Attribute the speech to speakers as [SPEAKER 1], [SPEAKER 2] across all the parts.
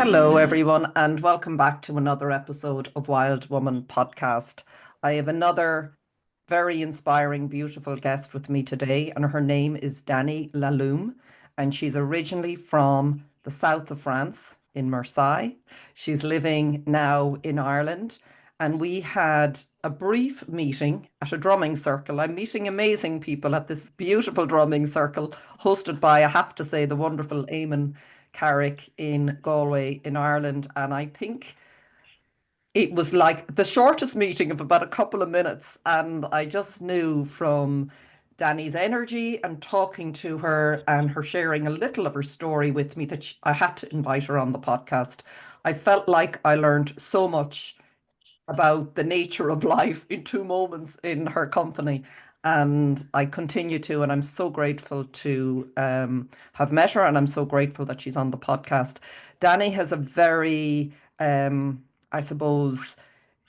[SPEAKER 1] Hello, everyone, and welcome back to another episode of Wild Woman Podcast. I have another very inspiring, beautiful guest with me today, and her name is Dani Laloum, and she's originally from the south of France in Marseille. She's living now in Ireland, and we had a brief meeting at a drumming circle. I'm meeting amazing people at this beautiful drumming circle hosted by, I have to say, the wonderful Eamon Carrick in Galway in Ireland. And I think it was like the shortest meeting of about a couple of minutes. And I just knew from Dani's energy and talking to her and her sharing a little of her story with me that I had to invite her on the podcast. I felt like I learned so much about the nature of life in 2 moments in her company. And I continue to, and I'm so grateful to have met her, and I'm so grateful that she's on the podcast. Dani has a very, I suppose,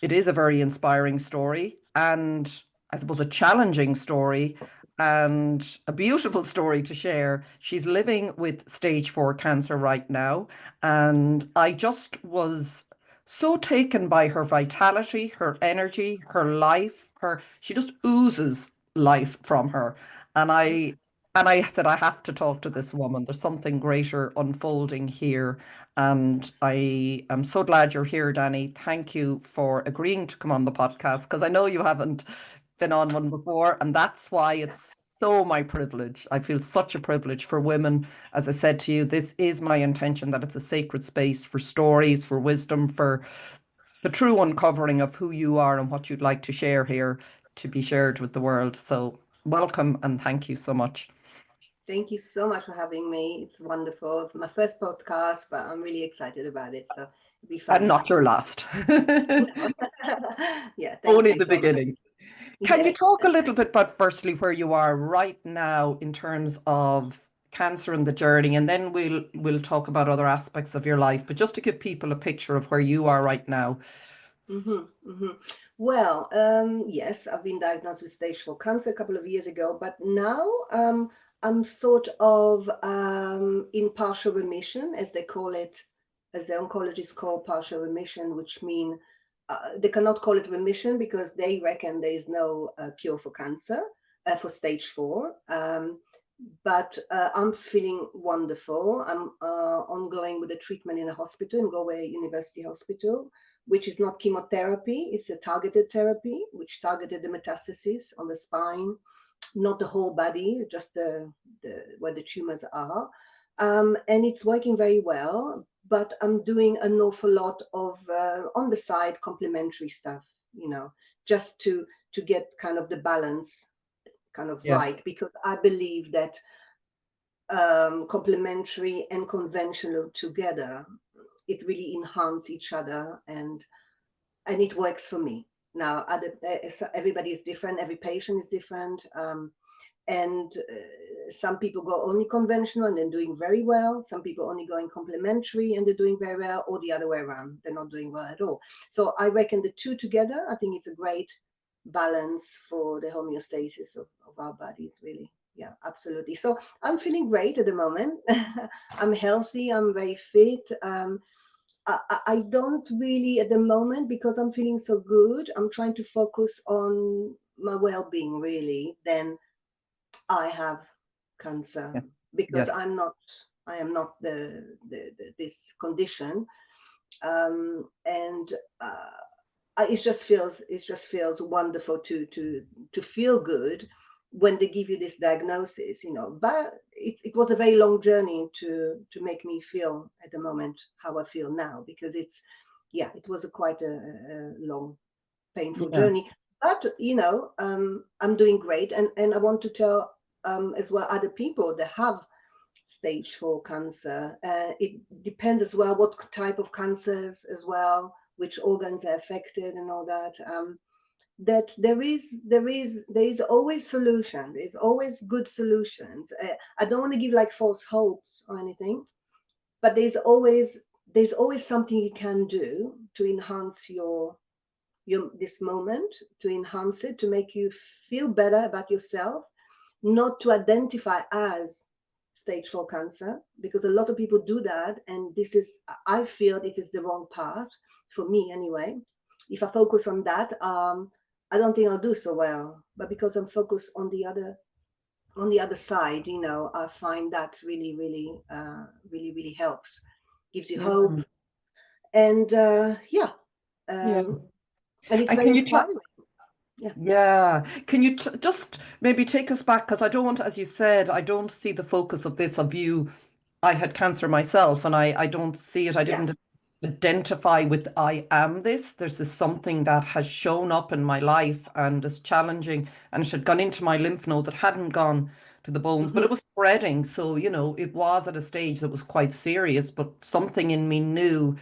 [SPEAKER 1] it is a very inspiring story, and I suppose a challenging story, and a beautiful story to share. She's living with stage 4 cancer right now, and I just was so taken by her vitality, her energy, her life, her she just oozes life from her. And I said I have to talk to this woman. There's something greater unfolding here. And I am so glad you're here, Dani. Thank you for agreeing to come on the podcast because I know you haven't been on one before, and that's why it's so my privilege. I feel such a privilege for women. As I said to you, this is my intention that it's a sacred space for stories, for wisdom, for the true uncovering of who you are and what you'd like to share here to be shared with the world. So, welcome and thank you so much.
[SPEAKER 2] Thank you so much for having me. It's wonderful. It's my first podcast, but I'm really excited about it. So it'll be
[SPEAKER 1] And
[SPEAKER 2] fun.
[SPEAKER 1] not your last.
[SPEAKER 2] Yeah, thank
[SPEAKER 1] Only
[SPEAKER 2] you
[SPEAKER 1] the
[SPEAKER 2] so much.
[SPEAKER 1] beginning. Can you
[SPEAKER 2] Yes.
[SPEAKER 1] talk a little bit about firstly where you are right now in terms of cancer and the journey, and then we'll talk about other aspects of your life, but just to give people a picture of where you are right now.
[SPEAKER 2] hmm hmm Well, yes, I've been diagnosed with stage 4 cancer a couple of years ago, but now I'm sort of in partial remission, as they call it, as the oncologists call partial remission, which mean they cannot call it remission because they reckon there is no cure for cancer for stage 4. But I'm feeling wonderful. I'm ongoing with the treatment in a hospital, in Galway University Hospital, which is not chemotherapy. It's a targeted therapy, which targeted the metastasis on the spine, not the whole body, just the where the tumors are. And it's working very well, but I'm doing an awful lot of on the side complementary stuff, you know, just to get kind of the balance kind of
[SPEAKER 1] Yes.
[SPEAKER 2] right, because I believe that complementary and conventional together, it really enhance each other, and it works for me. Now, everybody is different, every patient is different, and some people go only conventional and they're doing very well. Some people only going complementary and they're doing very well, or the other way around, they're not doing well at all. So I reckon the two together, I think it's a great balance for the homeostasis of our bodies, really. Yeah, absolutely. So I'm feeling great at the moment. I'm healthy, I'm very fit. I don't really at the moment, because I'm feeling so good. I'm trying to focus on my well-being, really. Then I have cancer,
[SPEAKER 1] Yeah.
[SPEAKER 2] because
[SPEAKER 1] Yes.
[SPEAKER 2] I am not this condition, and it just feels wonderful to feel good when they give you this diagnosis, but it was a very long journey to make me feel at the moment how I feel now, because it was quite a long painful
[SPEAKER 1] Yeah.
[SPEAKER 2] journey. But I'm doing great, and I want to tell as well other people that have stage 4 cancer. It depends as well what type of cancers as well, which organs are affected and all that. That there is always solution. There's always good solutions. I don't want to give like false hopes or anything, but there's always something you can do to enhance your this moment, to enhance it, to make you feel better about yourself, not to identify as stage 4 cancer, because a lot of people do that, and I feel it is the wrong path for me anyway. If I focus on that, I don't think I'll do so well. But because I'm focused on the other side, I find that really, really, really helps, gives you hope,
[SPEAKER 1] Mm.
[SPEAKER 2] and
[SPEAKER 1] Yeah.
[SPEAKER 2] and it's
[SPEAKER 1] And
[SPEAKER 2] very
[SPEAKER 1] can you
[SPEAKER 2] inspiring. Yeah,
[SPEAKER 1] yeah. Can you just maybe take us back? Because I don't want, as you said, I don't see the focus of this of you. I had cancer myself, and I don't see it. I
[SPEAKER 2] yeah.
[SPEAKER 1] didn't identify with I am this. There's this something that has shown up in my life and is challenging, and it had gone into my lymph nodes. It hadn't gone to the bones, but
[SPEAKER 2] Hmm.
[SPEAKER 1] it was spreading. So, it was at a stage that was quite serious, but something in me knew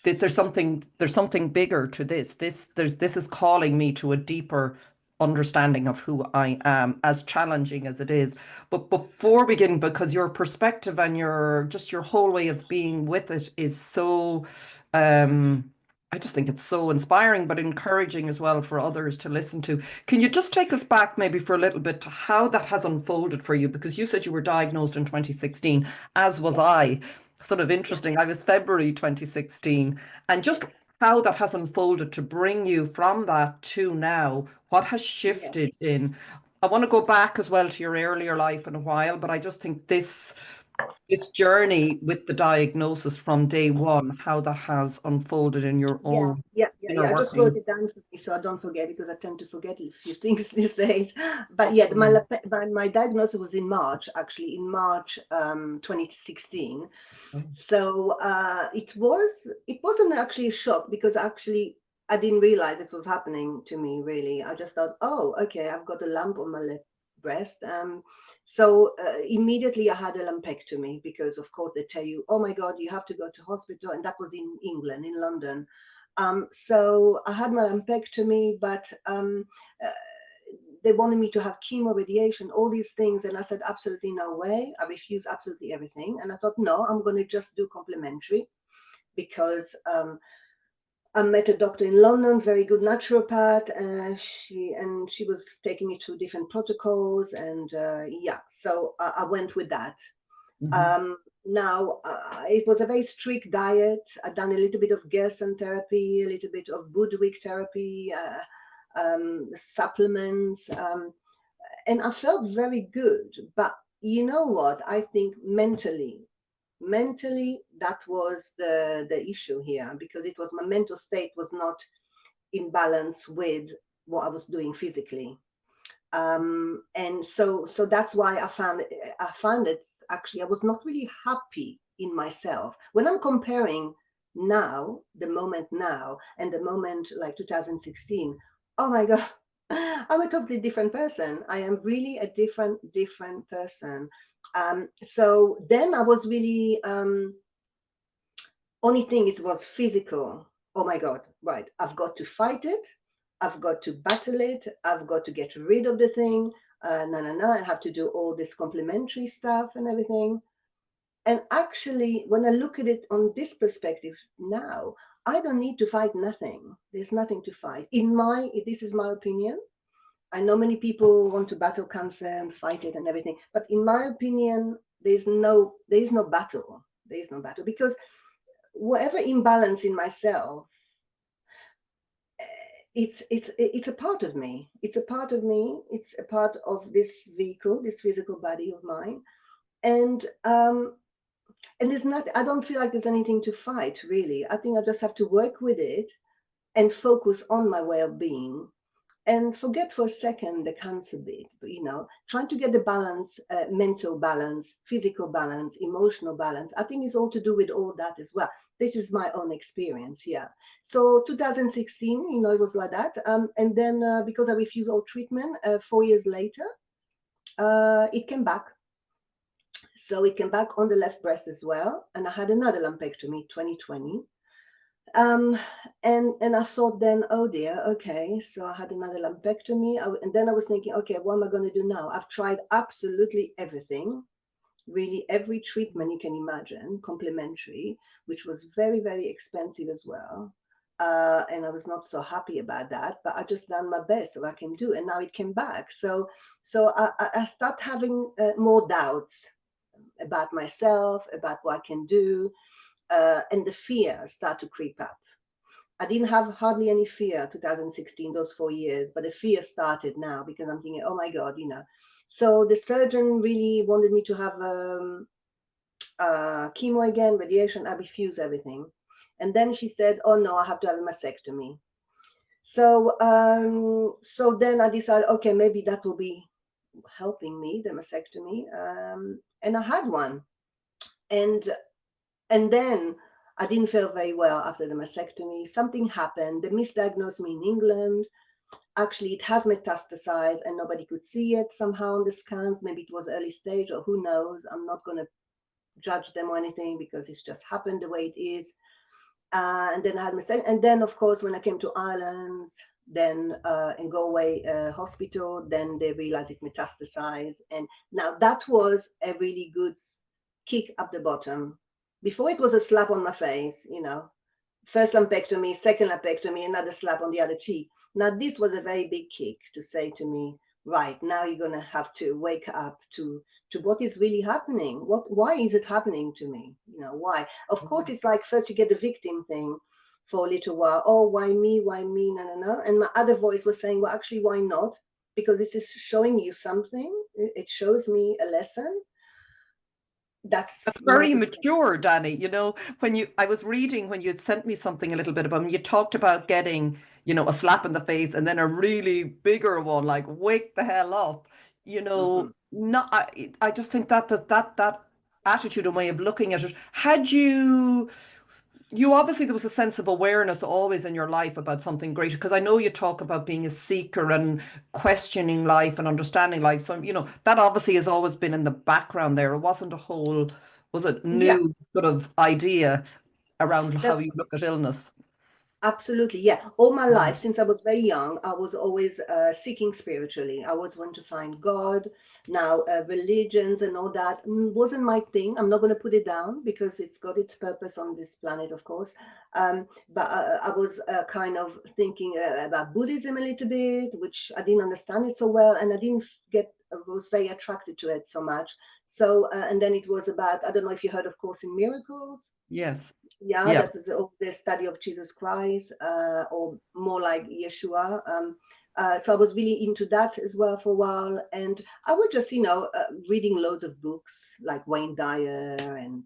[SPEAKER 1] that there's something bigger to this. This is calling me to a deeper understanding of who I am, as challenging as it is. But before we begin, because your perspective and your whole way of being with it is so I just think it's so inspiring, but encouraging as well for others to listen to. Can you just take us back maybe for a little bit to how that has unfolded for you? Because you said you were diagnosed in 2016, as was I. Sort of
[SPEAKER 2] Yeah,
[SPEAKER 1] interesting. I was February 2016, and just how that has unfolded to bring you from that to now, what has
[SPEAKER 2] yeah.
[SPEAKER 1] shifted in. I want to go back as well to your earlier life in a while, but I just think this journey with the diagnosis from day one, how that has unfolded in your
[SPEAKER 2] Yeah,
[SPEAKER 1] own
[SPEAKER 2] yeah, yeah,
[SPEAKER 1] inner
[SPEAKER 2] yeah. I just wrote
[SPEAKER 1] workings.
[SPEAKER 2] it down for me so I don't forget, because I tend to forget a few things these days. But yeah, my diagnosis was in March, actually, in March 2016. So it wasn't actually a shock, because actually I didn't realize it was happening to me, really. I just thought, oh, okay, I've got a lump on my left breast. So immediately I had a lumpectomy, because of course they tell you, oh my God, you have to go to hospital, and that was in England, in London. So I had my lumpectomy, but uh, they wanted me to have chemo, radiation, all these things, and I said absolutely no way. I refused absolutely everything, and I thought, no, I'm going to just do complementary, because I met a doctor in London, very good naturopath. She was taking me through different protocols, and yeah, so I went with that.
[SPEAKER 1] Mhm.
[SPEAKER 2] Now it was a very strict diet. I'd done a little bit of Gerson therapy, a little bit of Budwig therapy, supplements, and I felt very good. But you know what? I think mentally that was the issue here, because it was my mental state was not in balance with what I was doing physically. And so that's why I found it actually, I was not really happy in myself when I'm comparing now, the moment now, and the moment like 2016. Oh my God, I'm a totally different person. I am really a different person. So then I was really only thing is was physical. Oh my God, right. I've got to fight it. I've got to battle it. I've got to get rid of the thing. I have to do all this complementary stuff and everything. And actually, when I look at it on this perspective now, I don't need to fight nothing. There's nothing to fight. This is my opinion. I know many people want to battle cancer and fight it and everything, but in my opinion, there is no battle. There is no battle, because whatever imbalance in myself, it's a part of me. It's a part of me. It's a part of this vehicle, this physical body of mine. And there's not, I don't feel like there's anything to fight, really. I think I just have to work with it and focus on my way of being, and forget for a second the cancer bit, but trying to get the balance, mental balance, physical balance, emotional balance. I think it's all to do with all that as well. This is my own experience. Yeah. So 2016, it was like that. And then because I refused all treatment, 4 years later, it came back. So it came back on the left breast as well. And I had another lumpectomy 2020. Um, and I thought then, oh dear, okay. So I had another lumpectomy, and then I was thinking, okay, what am I going to do now? I've tried absolutely everything, really every treatment you can imagine, complementary, which was very, very expensive as well. And I was not so happy about that, but I just done my best so I can do, and now it came back. So I start having more doubts about myself, about what I can do, and the fear start to creep up. I didn't have hardly any fear 2016, those 4 years, but the fear started now because I'm thinking, oh my God, So the surgeon really wanted me to have chemo again, radiation. I refused everything. And then she said, oh no, I have to have a mastectomy. So then I decided, okay, maybe that will be helping me, the mastectomy. And I had one. And then I didn't feel very well after the mastectomy. Something happened. They misdiagnosed me in England. Actually, it has metastasized and nobody could see it somehow on the scans. Maybe it was early stage or who knows. I'm not going to judge them or anything because it's just happened the way it is. And then I had mastectomy. And then, of course, when I came to Ireland, then in Galway hospital, then they realized it metastasized. And now that was a really good kick up the bottom. Before it was a slap on my face, first lumpectomy, second lumpectomy, another slap on the other cheek. Now this was a very big kick to say to me, right, now you're going to have to wake up to what is really happening. Why is it happening to me? Why? Of course, it's like first you get the victim thing for a little while. Oh, why me? Why me? No, no, no. And my other voice was saying, well, actually, why not? Because this is showing you something. It shows me a lesson. That's my
[SPEAKER 1] very
[SPEAKER 2] perspective.
[SPEAKER 1] mature, Danny. I was reading when you had sent me something a little bit about, you talked about getting, a slap in the face and then a really bigger one, like wake the hell up.
[SPEAKER 2] Mm-hmm.
[SPEAKER 1] Not, I just think that attitude and way of looking at it. You obviously, there was a sense of awareness always in your life about something greater, because I know you talk about being a seeker and questioning life and understanding life. So, that obviously has always been in the background there. It wasn't a whole, was it
[SPEAKER 2] Yeah,
[SPEAKER 1] new sort of idea around how
[SPEAKER 2] that's
[SPEAKER 1] you look at illness?
[SPEAKER 2] absolutely, yeah. All my life,
[SPEAKER 1] Mm.
[SPEAKER 2] since I was very young, I was always seeking spiritually. I was want to find God. Now, religions and all that wasn't my thing. I'm not going to put it down because it's got its purpose on this planet, of course. But I was kind of thinking about Buddhism a little bit, which I didn't understand it so well, and I didn't was very attracted to it so much. So, and then it was about, I don't know if you heard of Course in Miracles.
[SPEAKER 1] Yes.
[SPEAKER 2] Yeah,
[SPEAKER 1] Yeah.
[SPEAKER 2] that is the study of Jesus Christ, or more like Yeshua. So I was really into that as well for a while, and I would just, reading loads of books like Wayne Dyer and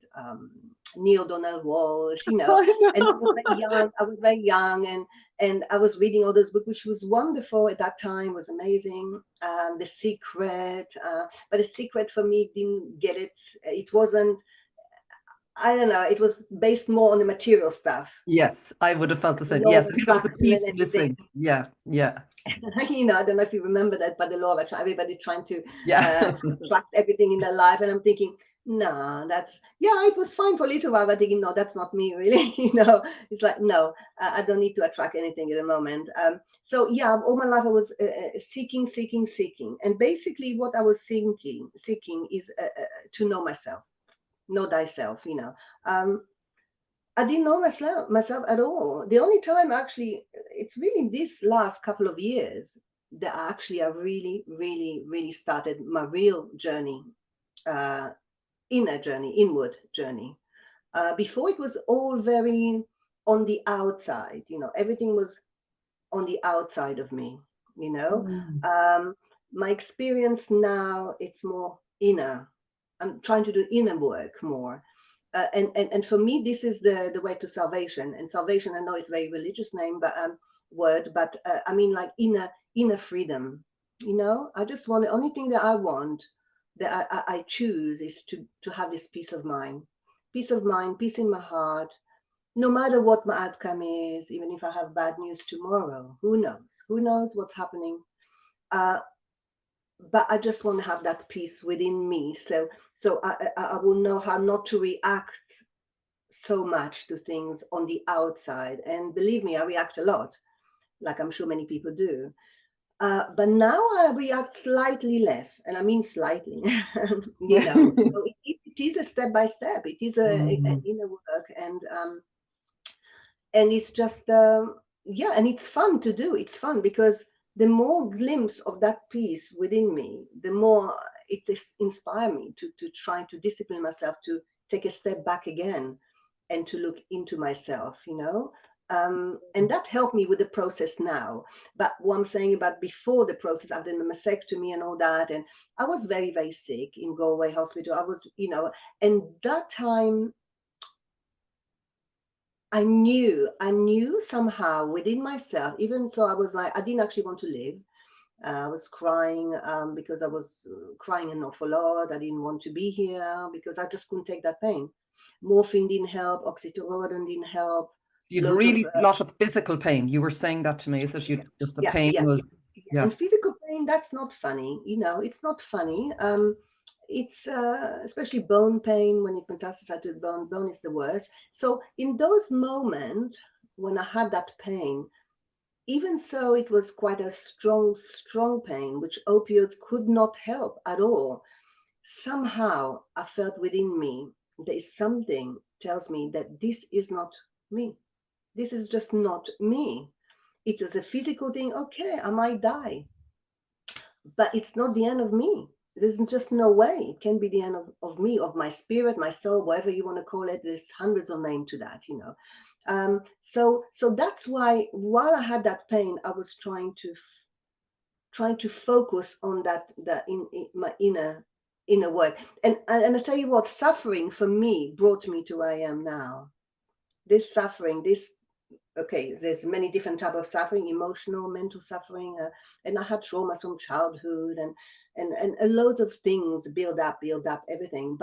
[SPEAKER 2] Neil Donald Walsh,
[SPEAKER 1] I
[SPEAKER 2] and I was very
[SPEAKER 1] know.
[SPEAKER 2] young. I was very young, and I was reading all those books, which was wonderful at that time, was amazing. The Secret, but The Secret for me didn't get it. It wasn't. I don't know. It was based more on the material stuff,
[SPEAKER 1] Yes, I would have felt the
[SPEAKER 2] the
[SPEAKER 1] same.
[SPEAKER 2] law
[SPEAKER 1] Yes,
[SPEAKER 2] of
[SPEAKER 1] I think there was a
[SPEAKER 2] attraction and
[SPEAKER 1] piece
[SPEAKER 2] everything.
[SPEAKER 1] missing. Yeah, yeah,
[SPEAKER 2] I don't know if you remember that, but the law of attraction, everybody trying to
[SPEAKER 1] yeah.
[SPEAKER 2] attract everything in their life. And I'm thinking, no, yeah, it was fine for a little while, but thinking, no, that's not me really. It's like, no, I don't need to attract anything at the moment. So yeah, all my life I was seeking, seeking, seeking. And basically what I was seeking is to know myself, know thyself. I didn't know myself at all. The only time actually, it's really this last couple of years that I really, really, really started my real journey, uh, inward journey. Before it was all very on the outside, everything was on the outside of me, you know.
[SPEAKER 1] Mm.
[SPEAKER 2] Um, my experience now, it's more inner. I'm trying to do inner work more. And for me, this is the way to salvation. And salvation, I know it's a very religious name, but word, but I mean like inner freedom. I just want, the only thing that I want, that I choose, is to have this peace of mind, peace in my heart, no matter what my outcome is. Even if I have bad news tomorrow, who knows what's happening. Uh, but I just want to have that peace within me. So I will know how not to react so much to things on the outside. And believe me, I react a lot, like I'm sure many people do. But now I react slightly less, and I mean slightly. So it is a step by step. It is a
[SPEAKER 1] Mm.
[SPEAKER 2] inner work, and it's just yeah, and it's fun to do. It's fun because the more glimpse of that peace within me, the more it inspires me to try to discipline myself, to take a step back again and to look into myself, you know. And that helped me with the process now. But what I'm saying about before the process, I've done the mastectomy and all that, and I was very, very sick in Galway Hospital. I was, you know, and that time I knew somehow within myself, even so I was like, I didn't actually want to live. I was crying because I was crying an awful lot. I didn't want to be here because I just couldn't take that pain. Morphine didn't help, oxytocin didn't help,
[SPEAKER 1] You'd
[SPEAKER 2] loads of
[SPEAKER 1] really lot of physical pain. You were saying that to me, is that you just the
[SPEAKER 2] yeah,
[SPEAKER 1] pain
[SPEAKER 2] yeah,
[SPEAKER 1] was,
[SPEAKER 2] yeah.
[SPEAKER 1] yeah.
[SPEAKER 2] And physical pain, that's not funny, you know, it's not funny. It's especially bone pain when it metastasizes to the bone is the worst. So in those moments when I had that pain, even so, it was quite a strong pain, which opioids could not help at all. Somehow I felt within me, there is something tells me that this is not me. This is just not me. It is a physical thing. Okay, I might die, but it's not the end of me. There's just no way it can be the end of me, of my spirit, my soul, whatever you want to call it. There's hundreds of names to that, you know. So that's why while I had that pain, I was trying to focus on that in my inner work. And I tell you what, suffering for me brought me to where I am now. This suffering, this okay, there's many different type of suffering, emotional, mental suffering, and I had trauma from childhood, and a lot of things build up, everything.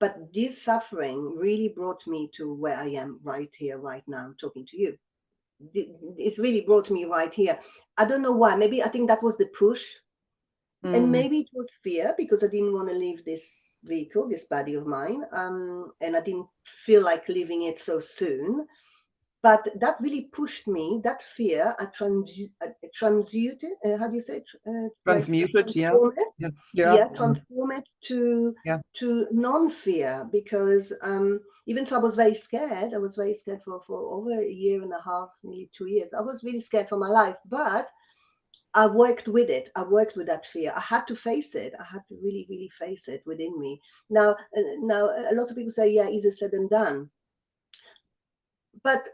[SPEAKER 2] But this suffering really brought me to where I am right here, right now, talking to you. It's really brought me right here. I don't know why. Maybe I think that was the push, and
[SPEAKER 1] Mm.
[SPEAKER 2] maybe it was fear because I didn't want to leave this vehicle, this body of mine, and I didn't feel like leaving it so soon. But that really pushed me. That fear, I transmuted. How do you say it? Like
[SPEAKER 1] Transmuted, yeah.
[SPEAKER 2] transform it.
[SPEAKER 1] Yeah. Yeah.
[SPEAKER 2] Yeah, transform it
[SPEAKER 1] Yeah.
[SPEAKER 2] to non-fear, because even so I was very scared. I was very scared for over a year and a half, nearly 2 years. I was really scared for my life, but I worked with it. I worked with that fear. I had to face it. I had to really, really face it within me. Now a lot of people say, yeah, easier said than done, but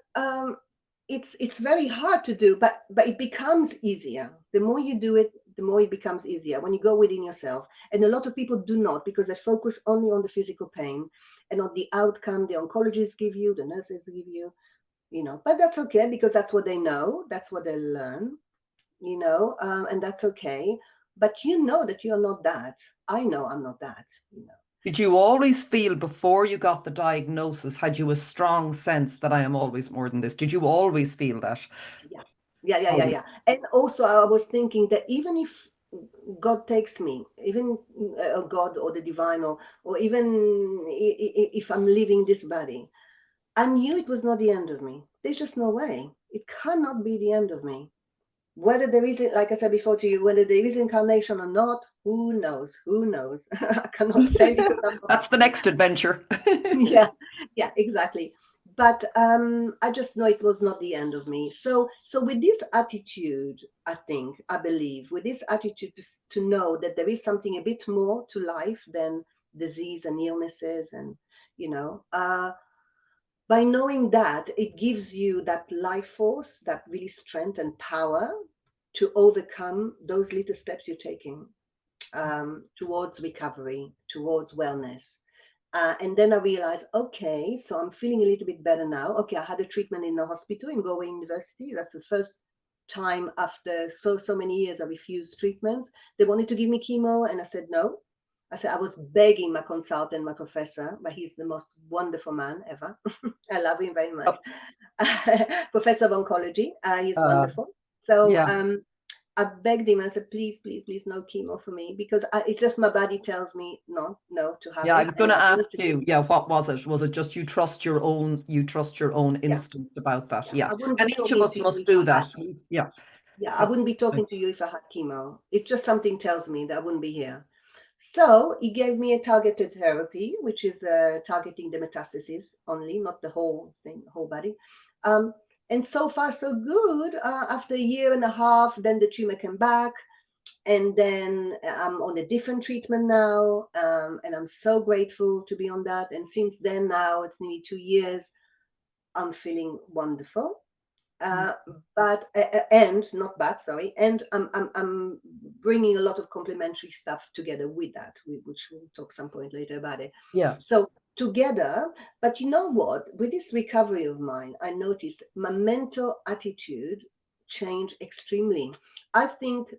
[SPEAKER 2] it's very hard to do, but it becomes easier. The more you do it, the more it becomes easier when you go within yourself. And a lot of people do not, because they focus only on the physical pain and on the outcome the oncologists give you, the nurses give you, you know. But that's okay, because that's what they know, that's what they learn, you know, and that's okay. But you know that you're not that. I know I'm not that, you know.
[SPEAKER 1] Did you always feel before you got the diagnosis, had you a strong sense that I am always more than this? Did you always feel that?
[SPEAKER 2] Yeah,
[SPEAKER 1] Always.
[SPEAKER 2] yeah. And also, I was thinking that even if God takes me, even God or the divine, or even if I'm leaving this body, I knew it was not the end of me. There's just no way. It cannot be the end of me. Whether there is, like I said before to you, whether there is incarnation or not, who knows? Who knows? I cannot say because I'm not.
[SPEAKER 1] That's the next adventure.
[SPEAKER 2] Yeah, yeah, exactly. But I just know it was not the end of me. So with this attitude, I think, I believe, with this attitude to know that there is something a bit more to life than disease and illnesses, and you know, by knowing that, it gives you that life force, that really strength and power to overcome those little steps you're taking towards recovery, towards wellness. And then I realized, okay, so I'm feeling a little bit better now. Okay, I had a treatment in the hospital in Galway University. That's the first time after so many years I refused treatments. They wanted to give me chemo, and I said no. I said I was begging my consultant, my professor, but he's the most wonderful man ever. I love him very much.
[SPEAKER 1] Oh,
[SPEAKER 2] Professor of oncology, he's
[SPEAKER 1] uh,
[SPEAKER 2] wonderful. So
[SPEAKER 1] yeah.
[SPEAKER 2] I begged him. I said, please, please, please, no chemo for me, because it's just my body tells me no, no to have
[SPEAKER 1] Yeah, I
[SPEAKER 2] it,
[SPEAKER 1] was going
[SPEAKER 2] and
[SPEAKER 1] to
[SPEAKER 2] I want
[SPEAKER 1] ask
[SPEAKER 2] to do.
[SPEAKER 1] you, yeah, what was it? Was it just you trust your own
[SPEAKER 2] Yeah,
[SPEAKER 1] instinct about that?
[SPEAKER 2] yeah.
[SPEAKER 1] Yeah.
[SPEAKER 2] I wouldn't
[SPEAKER 1] And
[SPEAKER 2] be
[SPEAKER 1] each of
[SPEAKER 2] talking
[SPEAKER 1] us
[SPEAKER 2] to you
[SPEAKER 1] must
[SPEAKER 2] if
[SPEAKER 1] do
[SPEAKER 2] I had.
[SPEAKER 1] that. Yeah.
[SPEAKER 2] Yeah, I wouldn't be
[SPEAKER 1] Absolutely.
[SPEAKER 2] talking to you if I had chemo. It's just something tells me that I wouldn't be here. So he gave me a targeted therapy, which is targeting the metastasis only, not the whole thing, whole body. Um, And so far so good. After a year and a half, then the tumor came back, and then I'm on a different treatment now, and I'm so grateful to be on that. And since then, now it's nearly 2 years, I'm feeling wonderful. But and not bad, sorry. And I'm bringing a lot of complementary stuff together with that, which we'll talk some point later about it.
[SPEAKER 1] Yeah.
[SPEAKER 2] So together, but you know what? With this recovery of mine, I noticed my mental attitude changed extremely. I think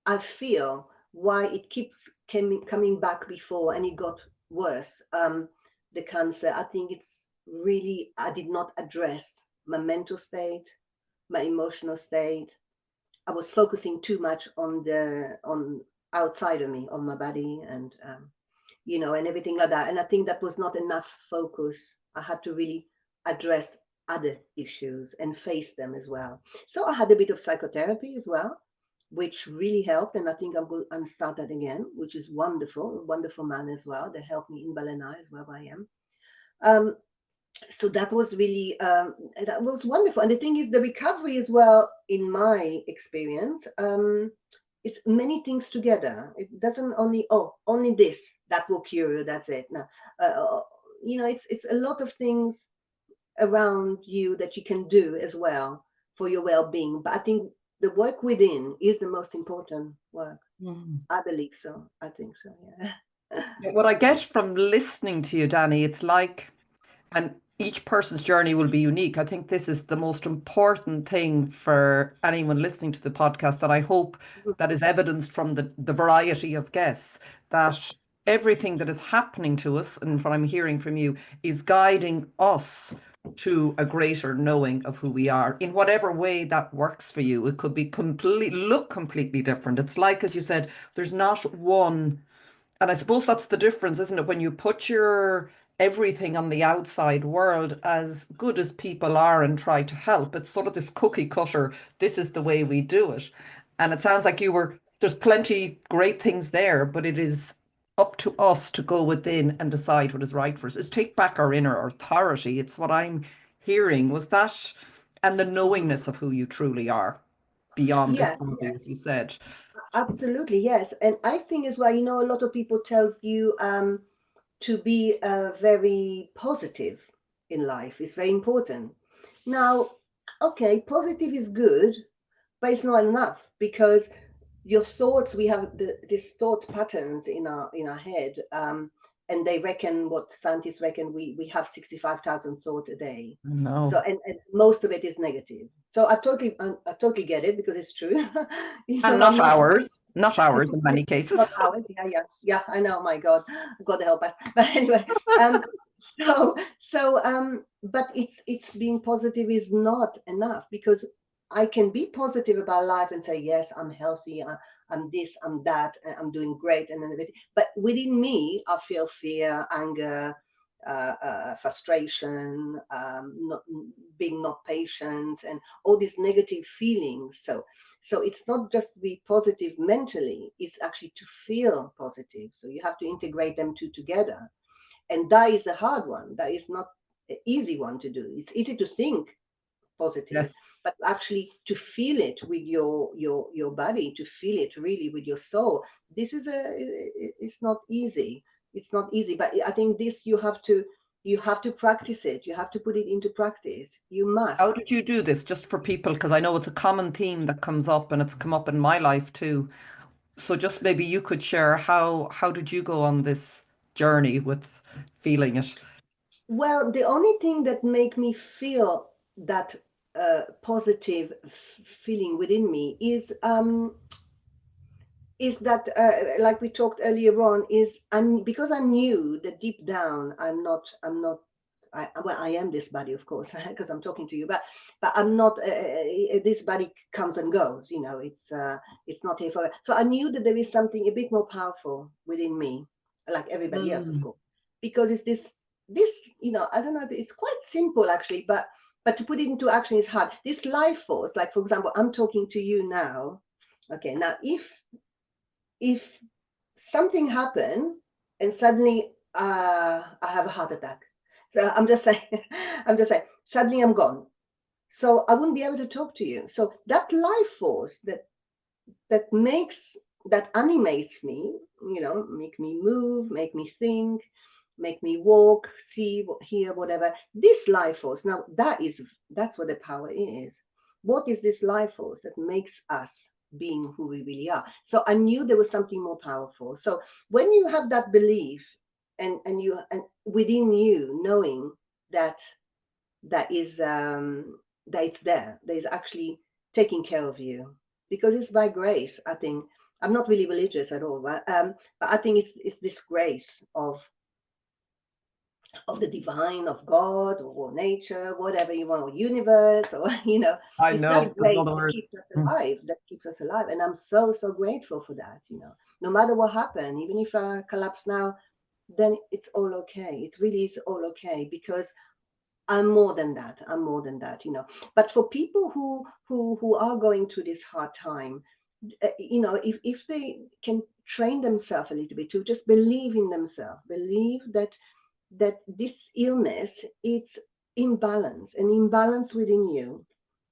[SPEAKER 2] I feel why it keeps coming back before and it got worse. The cancer, I think it's really, I did not address my mental state, my emotional state. I was focusing too much on outside of me, on my body, and and everything like that. And I think that was not enough focus. I had to really address other issues and face them as well. So I had a bit of psychotherapy as well, which really helped. And I think I'm going to start that again, which is wonderful. A wonderful man as well. They helped me in Ballina as well, where I am. Um, so that was really that was wonderful. And the thing is, the recovery as well, in my experience, it's many things together. It doesn't only this that will cure you, that's it. No, it's a lot of things around you that you can do as well for your well-being. But I think the work within is the most important work. I believe so. I think so, yeah.
[SPEAKER 1] What I get from listening to you, Dani, it's like, and each person's journey will be unique. I think this is the most important thing for anyone listening to the podcast, and I hope that is evidenced from the variety of guests, that everything that is happening to us and what I'm hearing from you is guiding us to a greater knowing of who we are in whatever way that works for you. It could be completely different. It's like, as you said, there's not one, and I suppose that's the difference, isn't it? When you put your everything on the outside world, as good as people are, and try to help, it's sort of this cookie cutter, this is the way we do it. And it sounds like there's plenty great things there, but it is up to us to go within and decide what is right for us. Is take back our inner authority. It's what I'm hearing was that, and the knowingness of who you truly are beyond this
[SPEAKER 2] Yes,
[SPEAKER 1] body, as you said.
[SPEAKER 2] absolutely, yes. And I think as well, a lot of people tells you to be very positive in life. It's very important. Now, okay, positive is good, but it's not enough, because your thoughts, we have these thought patterns in our head, and they reckon, what scientists reckon, we have 65,000 thoughts a day. So
[SPEAKER 1] No.
[SPEAKER 2] and most of it is negative. So I totally get it, because it's true.
[SPEAKER 1] And
[SPEAKER 2] I'm
[SPEAKER 1] not
[SPEAKER 2] not
[SPEAKER 1] ours, not ours in many cases.
[SPEAKER 2] not ours. Yeah. I know. My God, God help us. But anyway, but it's being positive is not enough, because I can be positive about life and say, yes, I'm healthy, I'm this, I'm that, and I'm doing great, and then everything. But within me, I feel fear, anger, frustration, not being not patient, and all these negative feelings. So it's not just to be positive mentally, it's actually to feel positive. So you have to integrate them two together. And that is the hard one. That is not an easy one to do. It's easy to think positive,
[SPEAKER 1] Yes.
[SPEAKER 2] but actually to feel it with your body, to feel it really with your soul. This is it's not easy. It's not easy, but I think this you have to practice it. You have to put it into practice. You
[SPEAKER 1] How
[SPEAKER 2] must.
[SPEAKER 1] did you do this, just for people? Because I know it's a common theme that comes up, and it's come up in my life too. So just maybe you could share how did you go on this journey with feeling it?
[SPEAKER 2] Well, the only thing that make me feel that positive feeling within me is that, like we talked earlier on, is because I knew that deep down I'm not. Well, I am this body, of course, because I'm talking to you, but I'm not. This body comes and goes. It's not here forever. So I knew that there is something a bit more powerful within me, like everybody else, of
[SPEAKER 1] Mm.
[SPEAKER 2] course, because it's this. I don't know. It's quite simple actually, but to put it into action is hard. This life force, like for example, I'm talking to you now. Okay, now if something happened and suddenly I have a heart attack. So I'm just saying, suddenly I'm gone. So I wouldn't be able to talk to you. So that life force that makes, that animates me, make me move, make me think, make me walk, see, hear, whatever. This life force, now that's what the power is. What is this life force that makes us being who we really are? So I knew there was something more powerful. So when you have that belief, and within you knowing that that is that it's there is actually taking care of you, because it's by grace. I think I'm not really religious at all, but I think it's this grace of the divine, of God, or nature, whatever you want, or universe, or
[SPEAKER 1] I
[SPEAKER 2] it's
[SPEAKER 1] know,
[SPEAKER 2] that
[SPEAKER 1] in
[SPEAKER 2] grace
[SPEAKER 1] other
[SPEAKER 2] that
[SPEAKER 1] words.
[SPEAKER 2] keeps us alive, and I'm so so grateful for that. No matter what happened, even if I collapse now, then it's all okay. It really is all okay, because I'm more than that. I'm more than that. But for people who are going through this hard time, if they can train themselves a little bit to just believe in themselves, believe that this illness, it's imbalance, an imbalance within you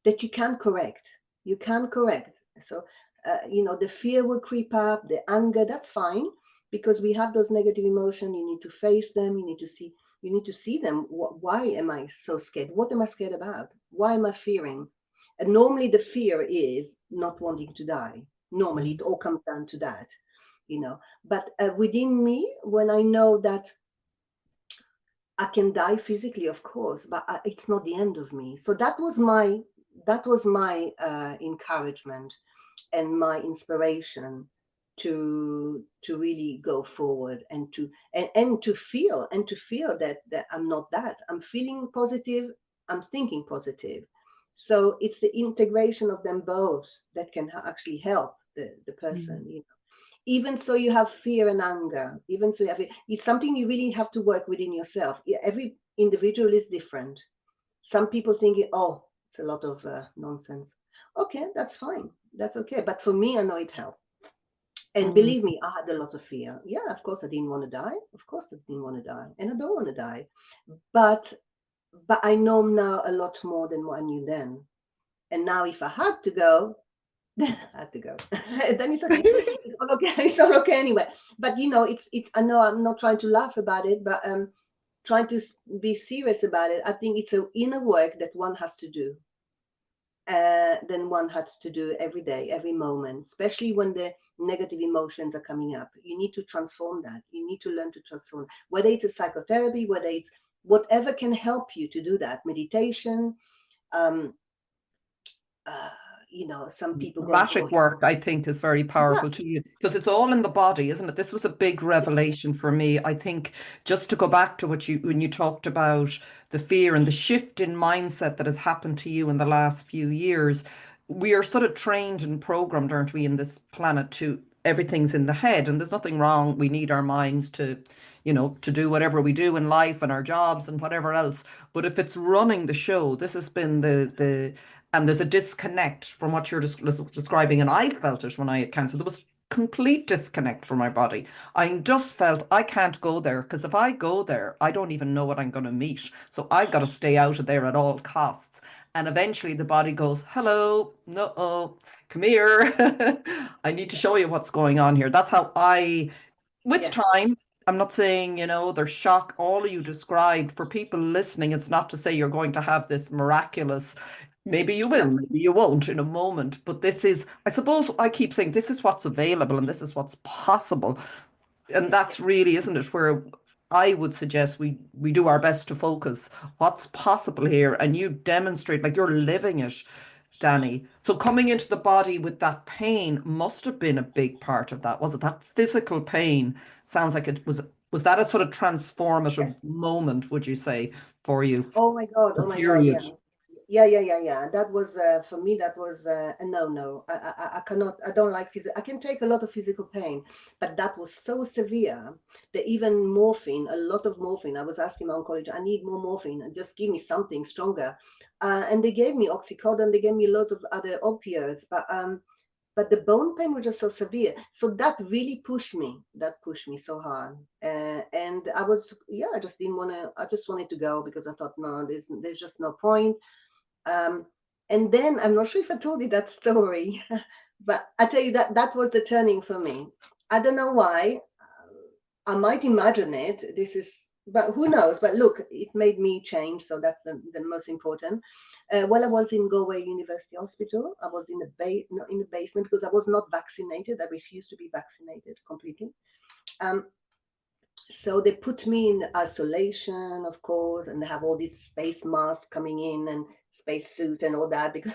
[SPEAKER 2] that you can correct. You can correct. So, the fear will creep up, the anger, that's fine, because we have those negative emotions. You need to face them. You need to see them. Why am I so scared? What am I scared about? Why am I fearing? And normally the fear is not wanting to die. Normally it all comes down to that. But within me, when I know that I can die physically, of course, but it's not the end of me. So that was my encouragement and my inspiration to really go forward, and to feel that I'm not that. I'm feeling positive. I'm thinking positive. So it's the integration of them both that can actually help the person. Even so, you have fear and anger. Even so, it's something you really have to work within yourself. Every individual is different. Some people think, oh, it's a lot of nonsense. Okay, that's fine. That's okay. But for me, I know it helped. And
[SPEAKER 1] Mm.
[SPEAKER 2] believe me, I had a lot of fear. Yeah, of course I didn't want to die. Of course I didn't want to die. And I don't want to die. But I know now a lot more than what I knew then. And now if I had to go, then I had to go. Then it's okay. It's all okay. It's all okay anyway. But it's. I know I'm not trying to laugh about it, but trying to be serious about it. I think it's an inner work that one has to do. Then one has to do every day, every moment, especially when the negative emotions are coming up. You need to transform that. You need to learn to transform. Whether it's a psychotherapy, whether it's whatever can help you to do that. Meditation. Um, uh, some people go for.
[SPEAKER 1] Magic work, I think, is very powerful
[SPEAKER 2] Yes.
[SPEAKER 1] to you because it's all in the body, isn't it? This was a big revelation for me. I think just to go back to what you when you talked about the fear and the shift in mindset that has happened to you in the last few years, we are sort of trained and programmed, aren't we, in this planet to everything's in the head, and there's nothing wrong. We need our minds to do whatever we do in life and our jobs and whatever else. But if it's running the show, this has been the and there's a disconnect from what you're describing, and I felt it when I had cancer. There was complete disconnect from my body. I just felt I can't go there because if I go there, I don't even know what I'm going to meet. So I got to stay out of there at all costs. And eventually the body goes, hello, no, come here. I need to show you what's going on here. That's how with
[SPEAKER 2] Yeah.
[SPEAKER 1] time, I'm not saying, there's shock, all you described. For people listening, it's not to say you're going to have this miraculous, maybe you will,
[SPEAKER 2] No.
[SPEAKER 1] maybe you won't in a moment, but this is, I suppose I keep saying this is what's available and this is what's possible. And
[SPEAKER 2] Yeah.
[SPEAKER 1] that's really, isn't it, where I would suggest we do our best to focus what's possible here and you demonstrate like you're living it, Dani. So coming into the body with that pain must have been a big part of that. Was it that physical pain? Sounds like it was that a sort of
[SPEAKER 2] Yeah.
[SPEAKER 1] transformative moment, would you say, for you?
[SPEAKER 2] Oh my God.
[SPEAKER 1] Or
[SPEAKER 2] Oh my God.
[SPEAKER 1] period?
[SPEAKER 2] Yeah. Yeah. That was for me. That was a no. I cannot. I don't like physical. I can take a lot of physical pain, but that was so severe that even morphine, a lot of morphine. I was asking my oncologist, I need more morphine, and just give me something stronger. And they gave me oxycodone. They gave me loads of other opioids, but the bone pain was just so severe. So that really pushed me. That pushed me so hard. And I was, I just didn't want to. I just wanted to go because I thought, no, there's just no point. And then I'm not sure if I told you that story, but I tell you that was the turning for me. I don't know why. I might imagine it. This is, but who knows? But look, it made me change, so that's the most important. While I was in Galway University Hospital, I was in the not in the basement because I was not vaccinated. I refused to be vaccinated completely. Um, so they put me in isolation, of course, and they have all these space masks coming in and space suit and all that because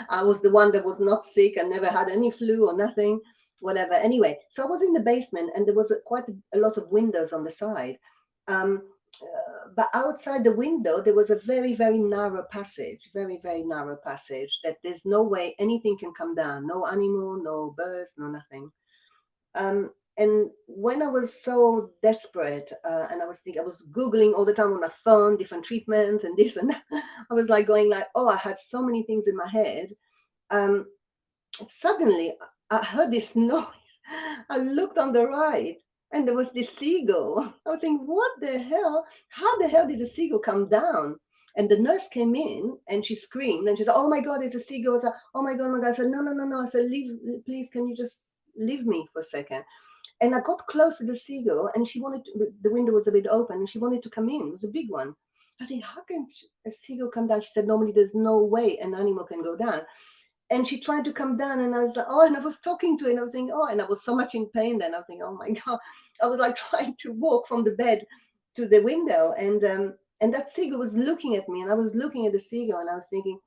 [SPEAKER 2] I was the one that was not sick and never had any flu or nothing, whatever. Anyway, so I was in the basement and there was quite a lot of windows on the side. Um, but outside the window, there was a very, very narrow passage, very, very narrow passage that there's no way anything can come down. No animal, no birds, no nothing. And when I was so desperate, and I was thinking, I was Googling all the time on my phone, different treatments and this and that. I was like going like, oh, I had so many things in my head. Um, Suddenly I heard this noise. I looked on the right and there was this seagull. I was thinking, what the hell? How the hell did the seagull come down? And the nurse came in and she screamed and she said, oh my God, it's a seagull. I said, oh my God, oh my God. I said, no, no, no, no. I said, leave, please, can you just leave me for a second? And I got close to the seagull and she wanted to, the window was a bit open and she wanted to come in. It was a big one. I think, how can a seagull come down? She said, normally there's no way an animal can go down. And she tried to come down and I was like, oh, and I was talking to her and I was thinking, oh, and I was so much in pain then. I was thinking, oh my God. I was like trying to walk from the bed to the window. And that seagull was looking at me and I was looking at the seagull and I was thinking,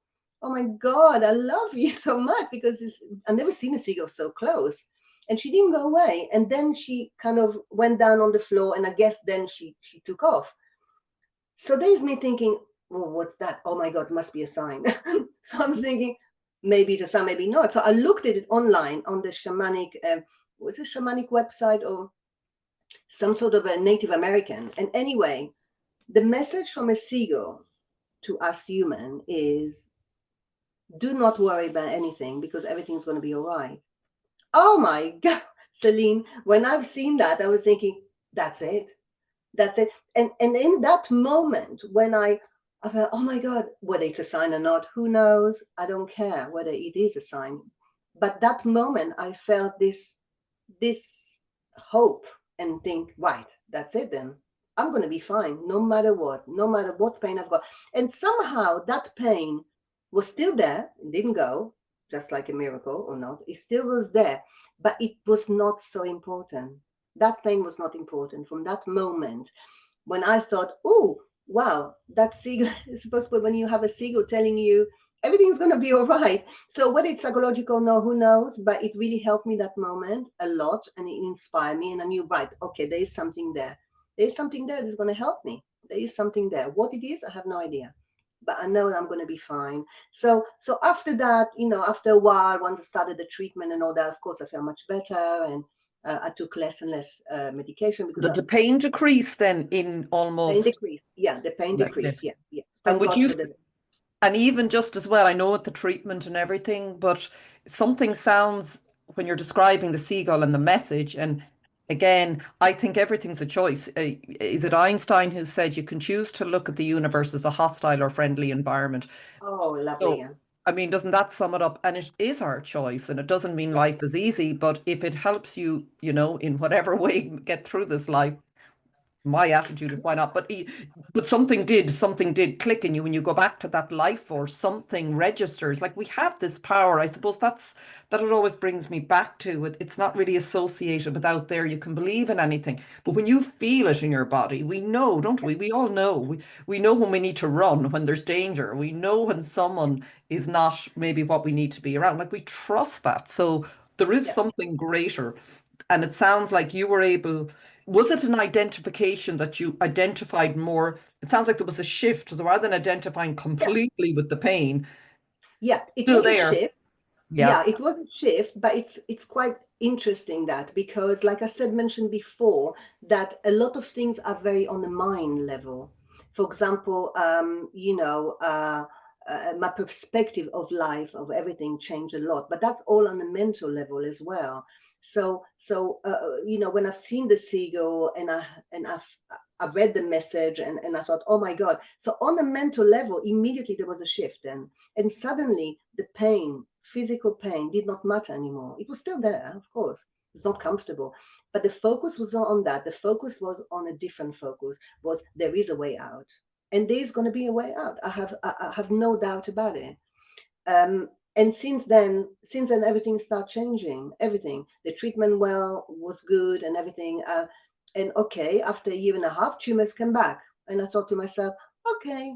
[SPEAKER 2] oh my God, I love you so much because I've never seen a seagull so close. And she didn't go away. And then she kind of went down on the floor and I guess then she took off. So there's me thinking, well, what's that? Oh my God, must be a sign. So I was thinking, maybe it's a sign, maybe not. So I looked at it online on the shamanic, was it shamanic website or some sort of a Native American? And anyway, the message from a seagull to us human is do not worry about anything because everything's going to be all right. Oh my God, Celine, when I've seen that, I was thinking, that's it. That's it. And in that moment when I felt, oh my God, whether it's a sign or not, who knows? I don't care whether it is a sign. But that moment I felt this hope and think, right, that's it then. I'm going to be fine no matter what, no matter what pain I've got. And somehow that pain was still there, it didn't go, just like a miracle or not. It still was there, but it was not so important. That pain was not important from that moment when I thought, oh, wow, that seagull is supposed to, when you have a seagull telling you everything's going to be all right. So whether it's psychological, no, who knows? But it really helped me that moment a lot and it inspired me. And I knew, right, okay, there is something there. There's something there that's going to help me. There is something there. What it is, I have no idea. But I know I'm going to be fine. So after that, after a while, once I started the treatment and all that, of course, I felt much better and I took less and less medication because
[SPEAKER 1] The pain decreased then in
[SPEAKER 2] pain
[SPEAKER 1] almost
[SPEAKER 2] decrease. Yeah, the pain
[SPEAKER 1] like
[SPEAKER 2] decrease.
[SPEAKER 1] that.
[SPEAKER 2] Yeah, yeah.
[SPEAKER 1] And
[SPEAKER 2] Thank
[SPEAKER 1] would
[SPEAKER 2] God
[SPEAKER 1] you,
[SPEAKER 2] for the.
[SPEAKER 1] and even just as well, I know with the treatment and everything, but something sounds when you're describing the seagull and the message, and again, I think everything's a choice. Is it Einstein who said you can choose to look at the universe as a hostile or friendly environment?
[SPEAKER 2] Oh, lovely.
[SPEAKER 1] So,
[SPEAKER 2] Yeah,
[SPEAKER 1] I mean, doesn't that sum it up? And it is our choice, and it doesn't mean
[SPEAKER 2] yeah,
[SPEAKER 1] life is easy, but if it helps you, in whatever way get through this life, my attitude is why not? But something did click in you when you go back to that life force. Something registers. Like we have this power. I suppose that it always brings me back to it. It's not really associated with out there. You can believe in anything, but when you feel it in your body, we know, don't
[SPEAKER 2] yeah,
[SPEAKER 1] we? We all know. We know when we need to run, when there's danger. We know when someone is not maybe what we need to be around. Like we trust that. So there is
[SPEAKER 2] yeah,
[SPEAKER 1] something greater. And it sounds like you were able, was it an identification that you identified more? It sounds like there was a shift. So rather than identifying
[SPEAKER 2] yeah,
[SPEAKER 1] completely with the pain,
[SPEAKER 2] yeah. It
[SPEAKER 1] still
[SPEAKER 2] was a
[SPEAKER 1] there.
[SPEAKER 2] shift.
[SPEAKER 1] Yeah.
[SPEAKER 2] Yeah, it was a shift, but it's quite interesting that because, like I said, mentioned before, that a lot of things are very on the mind level. For example, my perspective of life, of everything changed a lot, but that's all on the mental level as well. When I've seen the seagull and I've read the message and I thought, oh my God. So on a mental level, immediately there was a shift then. And suddenly the pain, physical pain, did not matter anymore. It was still there, of course. It's not comfortable. But the focus was not on that. The focus was on a different focus, was there is a way out. And there's going to be a way out. I have no doubt about it. And since then everything started changing. Everything, the treatment was good and everything. And okay, after a year and a half, tumors came back, and I thought to myself, okay,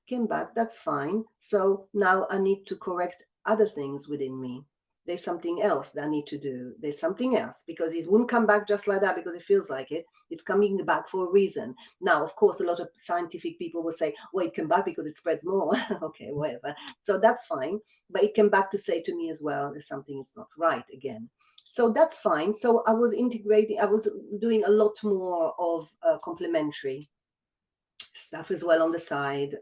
[SPEAKER 2] came back, that's fine. So now I need to correct other things within me. There's something else that I need to do. There's something else, because it wouldn't come back just like that because it feels like it. It's coming back for a reason. Now, of course, a lot of scientific people will say, well, it came back because it spreads more. Okay, whatever. So that's fine. But it came back to say to me as well, there's something is not right again. So that's fine. So I was doing a lot more of complementary stuff as well on the side.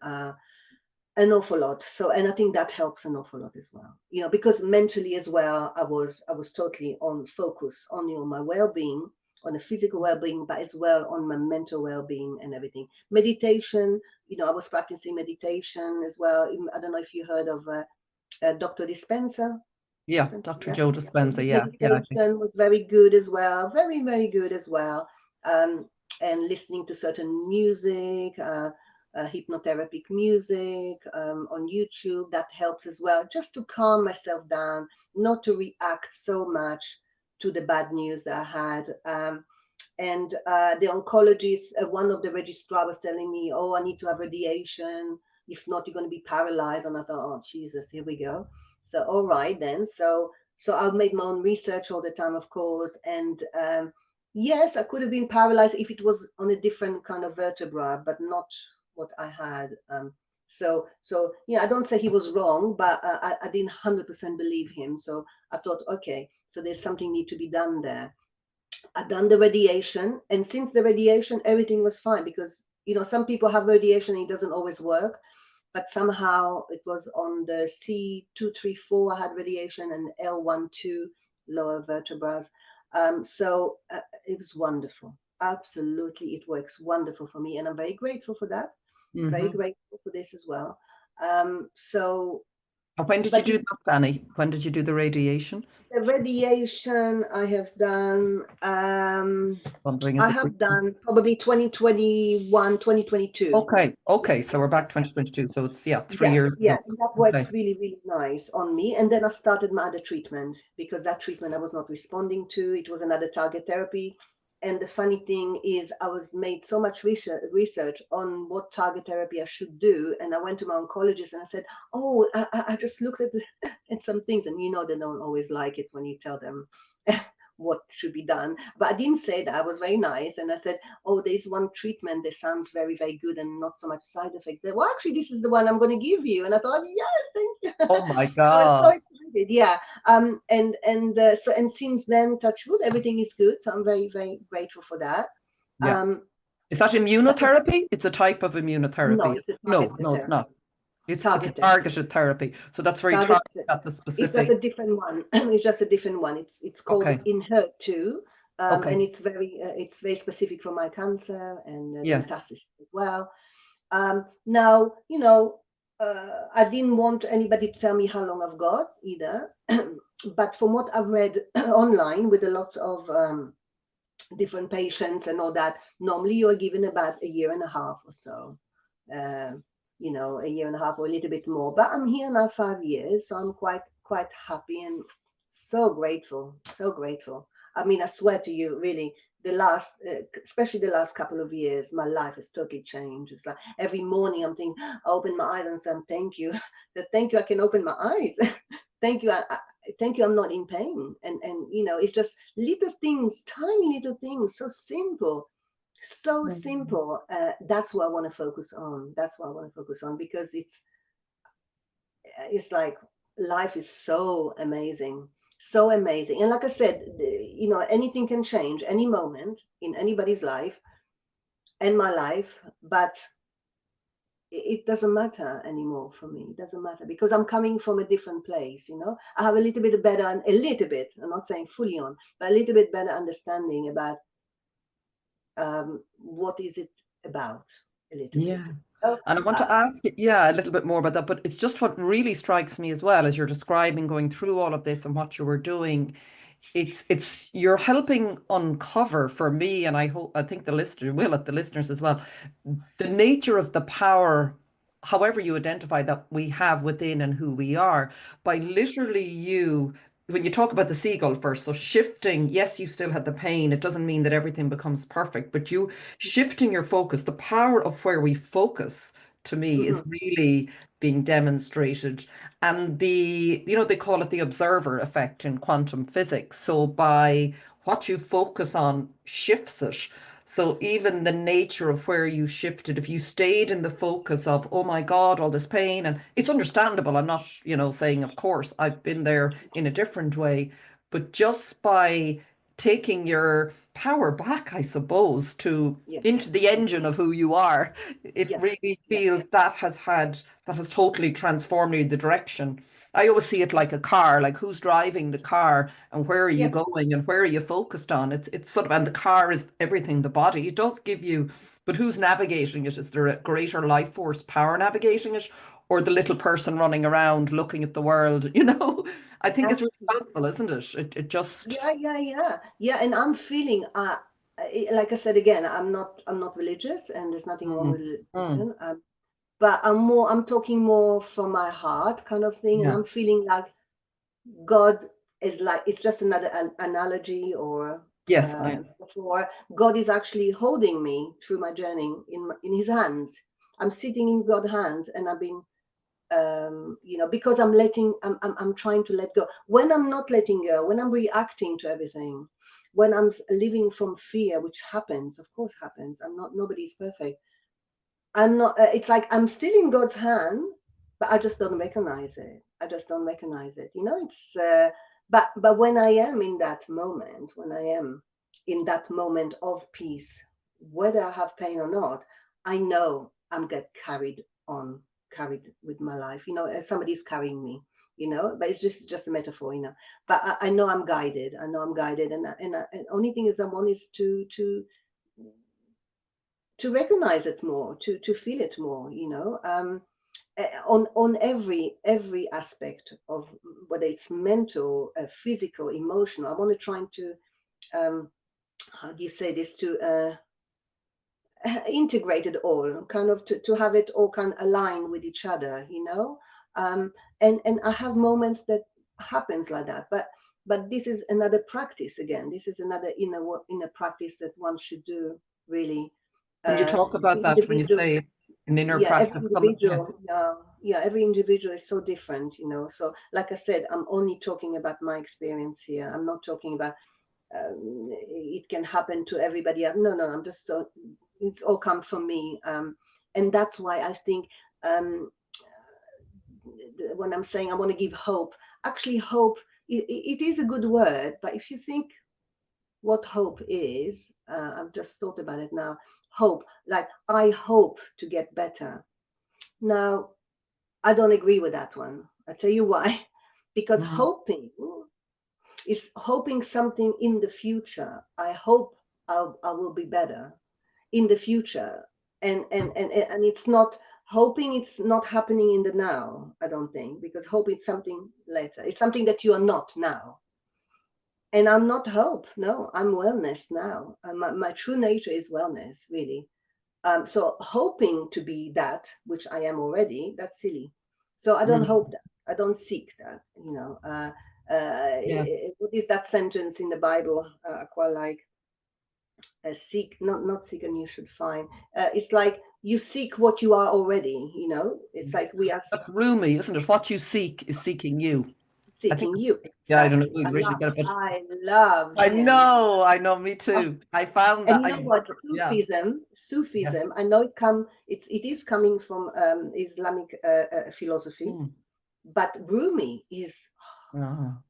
[SPEAKER 2] An awful lot. So, and I think that helps an awful lot as well, because mentally as well, I was totally on focus only on my well-being, on the physical well-being, but as well on my mental well-being and everything. Meditation, I was practicing meditation as well. I don't know if you heard of Dr. Dispenza.
[SPEAKER 1] Yeah, Dr. Joe Dispenza. Yeah,
[SPEAKER 2] meditation was very good as well. Very, very good as well. And listening to certain music, hypnotherapy music on YouTube, that helps as well, just to calm myself down, not to react so much to the bad news that I had. And the oncologist, one of the registrars was telling me, oh, I need to have radiation. If not, you're going to be paralyzed. And I thought, oh, Jesus, here we go. So, all right, then. So I made my own research all the time, of course. And yes, I could have been paralyzed if it was on a different kind of vertebra, but not what I had. So yeah, I don't say he was wrong, but I didn't 100% believe him. So I thought, okay, so there's something need to be done there. I done the radiation, and since the radiation, everything was fine, because some people have radiation and it doesn't always work. But somehow it was on the C234 I had radiation, and L12 lower vertebrae. So it was wonderful. Absolutely, it works wonderful for me, and I'm very grateful for that. Very grateful for this as well.
[SPEAKER 1] When did you do that, Dani? When did you do the radiation?
[SPEAKER 2] The radiation I have done, I have done probably 2021, 2022.
[SPEAKER 1] Okay, so we're back 2022. So it's 3 years
[SPEAKER 2] ago.
[SPEAKER 1] And
[SPEAKER 2] that works really, really nice on me. And then I started my other treatment, because that treatment I was not responding to. It was another target therapy. And the funny thing is, I was made so much research on what target therapy I should do. And I went to my oncologist and I said, oh, I just looked at some things. And they don't always like it when you tell them what should be done. But I didn't say that. I was very nice. And I said, oh, there's one treatment that sounds very, very good and not so much side effects. They said, well, actually, this is the one I'm going to give you. And I thought, yes, thank you.
[SPEAKER 1] Oh my God.
[SPEAKER 2] Yeah. And since then, touch wood, everything is good. So I'm very, very grateful for that.
[SPEAKER 1] Yeah. Is that immunotherapy? It's a type of immunotherapy.
[SPEAKER 2] No, it's
[SPEAKER 1] not. It's a targeted therapy. So that's very targeted at the specific.
[SPEAKER 2] It's just a different one. It's just a different one. It's called InHER2. And it's very specific for my cancer and metastasis as well. Now, I didn't want anybody to tell me how long I've got either. But from what I've read online with a lot of different patients and all that, normally you're given about a year and a half or so. A year and a half or a little bit more. But I'm here now 5 years, so I'm quite happy and so grateful. So grateful. I mean, I swear to you, really, especially the last couple of years, my life has totally changed. It's like every morning I'm thinking, I open my eyes and say, thank you. Thank you, I can open my eyes. Thank you, thank you, I'm not in pain. And it's just little things, tiny little things, so simple. So simple. That's what I want to focus on. That's what I want to focus on, because it's like life is so amazing. So amazing. And like I said, anything can change any moment in anybody's life and my life, but it doesn't matter anymore for me. It doesn't matter because I'm coming from a different place, you know. I have a little bit better, a little bit, I'm not saying fully on, but a little bit better understanding about what is it about a little bit.
[SPEAKER 1] Yeah.
[SPEAKER 2] Oh,
[SPEAKER 1] And I want to ask you, yeah, a little bit more about that, but it's just what really strikes me as well as you're describing going through all of this and what you were doing. It's you're helping uncover for me, and I think the listener will, at the listeners as well, the nature of the power, however you identify that we have within and who we are, by literally you, when you talk about the seagull first, so shifting, yes, you still had the pain. It doesn't mean that everything becomes perfect, but you shifting your focus, the power of where we focus to me is
[SPEAKER 2] mhm,
[SPEAKER 1] really being demonstrated. And they call it the observer effect in quantum physics. So by what you focus on shifts it. So even the nature of where you shifted, if you stayed in the focus of, oh my God, all this pain, and it's understandable. I'm not, saying, of course, I've been there in a different way, but just by taking your power back, I suppose, to
[SPEAKER 2] yes,
[SPEAKER 1] into the engine of who you are, it
[SPEAKER 2] yes,
[SPEAKER 1] really
[SPEAKER 2] yes,
[SPEAKER 1] feels that has totally transformed you the direction. I always see it like a car, like who's driving the car and where are you
[SPEAKER 2] yes,
[SPEAKER 1] going and where are you focused on? It's sort of, and the car is everything, the body. It does give you, but who's navigating it? Is there a greater life force power navigating it? Or the little person running around looking at the world, I think it's really helpful, isn't it? It just
[SPEAKER 2] yeah. And I'm feeling, like I said again, I'm not religious, and there's nothing wrong with
[SPEAKER 1] mm, mm,
[SPEAKER 2] religion. But I'm talking more from my heart, kind of thing, and
[SPEAKER 1] yeah.
[SPEAKER 2] I'm feeling like God is like it's just another analogy or
[SPEAKER 1] Yes, I
[SPEAKER 2] metaphor. God is actually holding me through my journey in His hands. I'm sitting in God's hands, and I've been because I'm trying to let go. When I'm not letting go, when I'm reacting to everything, when I'm living from fear, which happens, of course happens. Nobody's perfect. I'm not, it's like I'm still in God's hand, but I just don't recognize it. I just don't recognize it. But when I am in that moment, when I am in that moment of peace, whether I have pain or not, I know I'm get carried with my life. Somebody's carrying me. But it's just a metaphor. But I know I'm guided. I know I'm guided, and only thing is I want is to recognize it more, to feel it more, on every aspect of whether it's mental, physical, emotional. I want to try to how do you say this, to integrate it all, kind of to have it all kind of align with each other, and I have moments that happens like that, but this is another practice again. This is another inner practice that one should do really.
[SPEAKER 1] Can you talk about that when you
[SPEAKER 2] Individual,
[SPEAKER 1] say an inner
[SPEAKER 2] yeah, every
[SPEAKER 1] practice? Yeah.
[SPEAKER 2] individual, yeah, every individual is so different, so like I said, I'm only talking about my experience here. I'm not talking about it can happen to everybody else. No, I'm just so it's all come from me, and that's why I think, um, when I'm saying I want to give hope, actually hope, it is a good word, but if you think what hope is, I've just thought about it now. Hope, like I hope to get better. Now, I don't agree with that one. I'll tell you why. Because
[SPEAKER 1] Mhm.
[SPEAKER 2] hoping is hoping something in the future. I hope I will be better in the future. And it's not hoping, it's not happening in the now, I don't think, because hope is something later. It's something that you are not now. And I'm not hope. No, I'm wellness now. My true nature is wellness, really. So hoping to be that, which I am already, that's silly. So I don't
[SPEAKER 1] Mm.
[SPEAKER 2] hope that. I don't seek that.
[SPEAKER 1] Yes.
[SPEAKER 2] What is that sentence in the Bible? I quite like, seek, not seek, and you should find. It's like you seek what you are already. It's like we are
[SPEAKER 1] That's Rumi, isn't it? What you seek is seeking you. I think
[SPEAKER 2] seeking
[SPEAKER 1] it's,
[SPEAKER 2] you.
[SPEAKER 1] yeah, I don't know
[SPEAKER 2] Exactly.
[SPEAKER 1] who originally said it, but
[SPEAKER 2] I love
[SPEAKER 1] I
[SPEAKER 2] him.
[SPEAKER 1] know, me too. I found
[SPEAKER 2] And
[SPEAKER 1] that
[SPEAKER 2] you know what?
[SPEAKER 1] yeah, yeah.
[SPEAKER 2] Sufism. I know it is coming from Islamic philosophy,
[SPEAKER 1] Mm.
[SPEAKER 2] but Rumi is.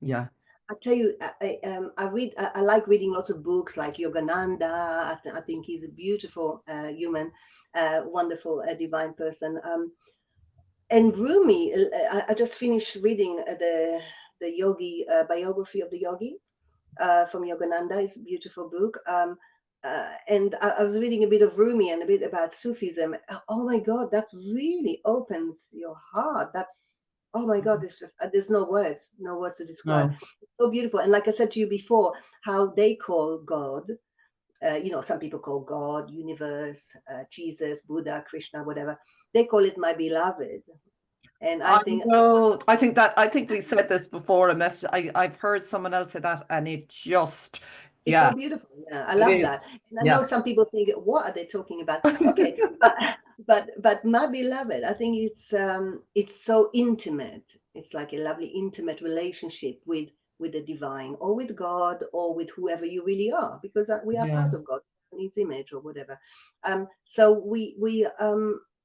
[SPEAKER 1] Yeah.
[SPEAKER 2] I tell you, I like reading lots of books like Yogananda. I think he's a beautiful human, wonderful, divine person. And Rumi, I just finished reading the yogi biography of the yogi from Yogananda. It's a beautiful book. And I was reading a bit of Rumi and a bit about Sufism. Oh my God, that really opens your heart. That's, oh my God, it's just, there's no words, no words to describe.
[SPEAKER 1] No.
[SPEAKER 2] It's so beautiful. And like I said to you before, how they call God, some people call God, universe, Jesus, Buddha, Krishna, whatever. They call it my beloved. And I
[SPEAKER 1] I
[SPEAKER 2] think
[SPEAKER 1] know. I think we said this before. I've heard someone else say that, and it just,
[SPEAKER 2] it's so
[SPEAKER 1] yeah,
[SPEAKER 2] beautiful. Yeah, I
[SPEAKER 1] it
[SPEAKER 2] love
[SPEAKER 1] is.
[SPEAKER 2] that. And I know
[SPEAKER 1] Yeah.
[SPEAKER 2] some people think, what are they talking about? Okay, but my beloved, I think it's so intimate. It's like a lovely intimate relationship with the divine, or with God, or with whoever you really are, because we are
[SPEAKER 1] Yeah.
[SPEAKER 2] part of God in His image or whatever. So we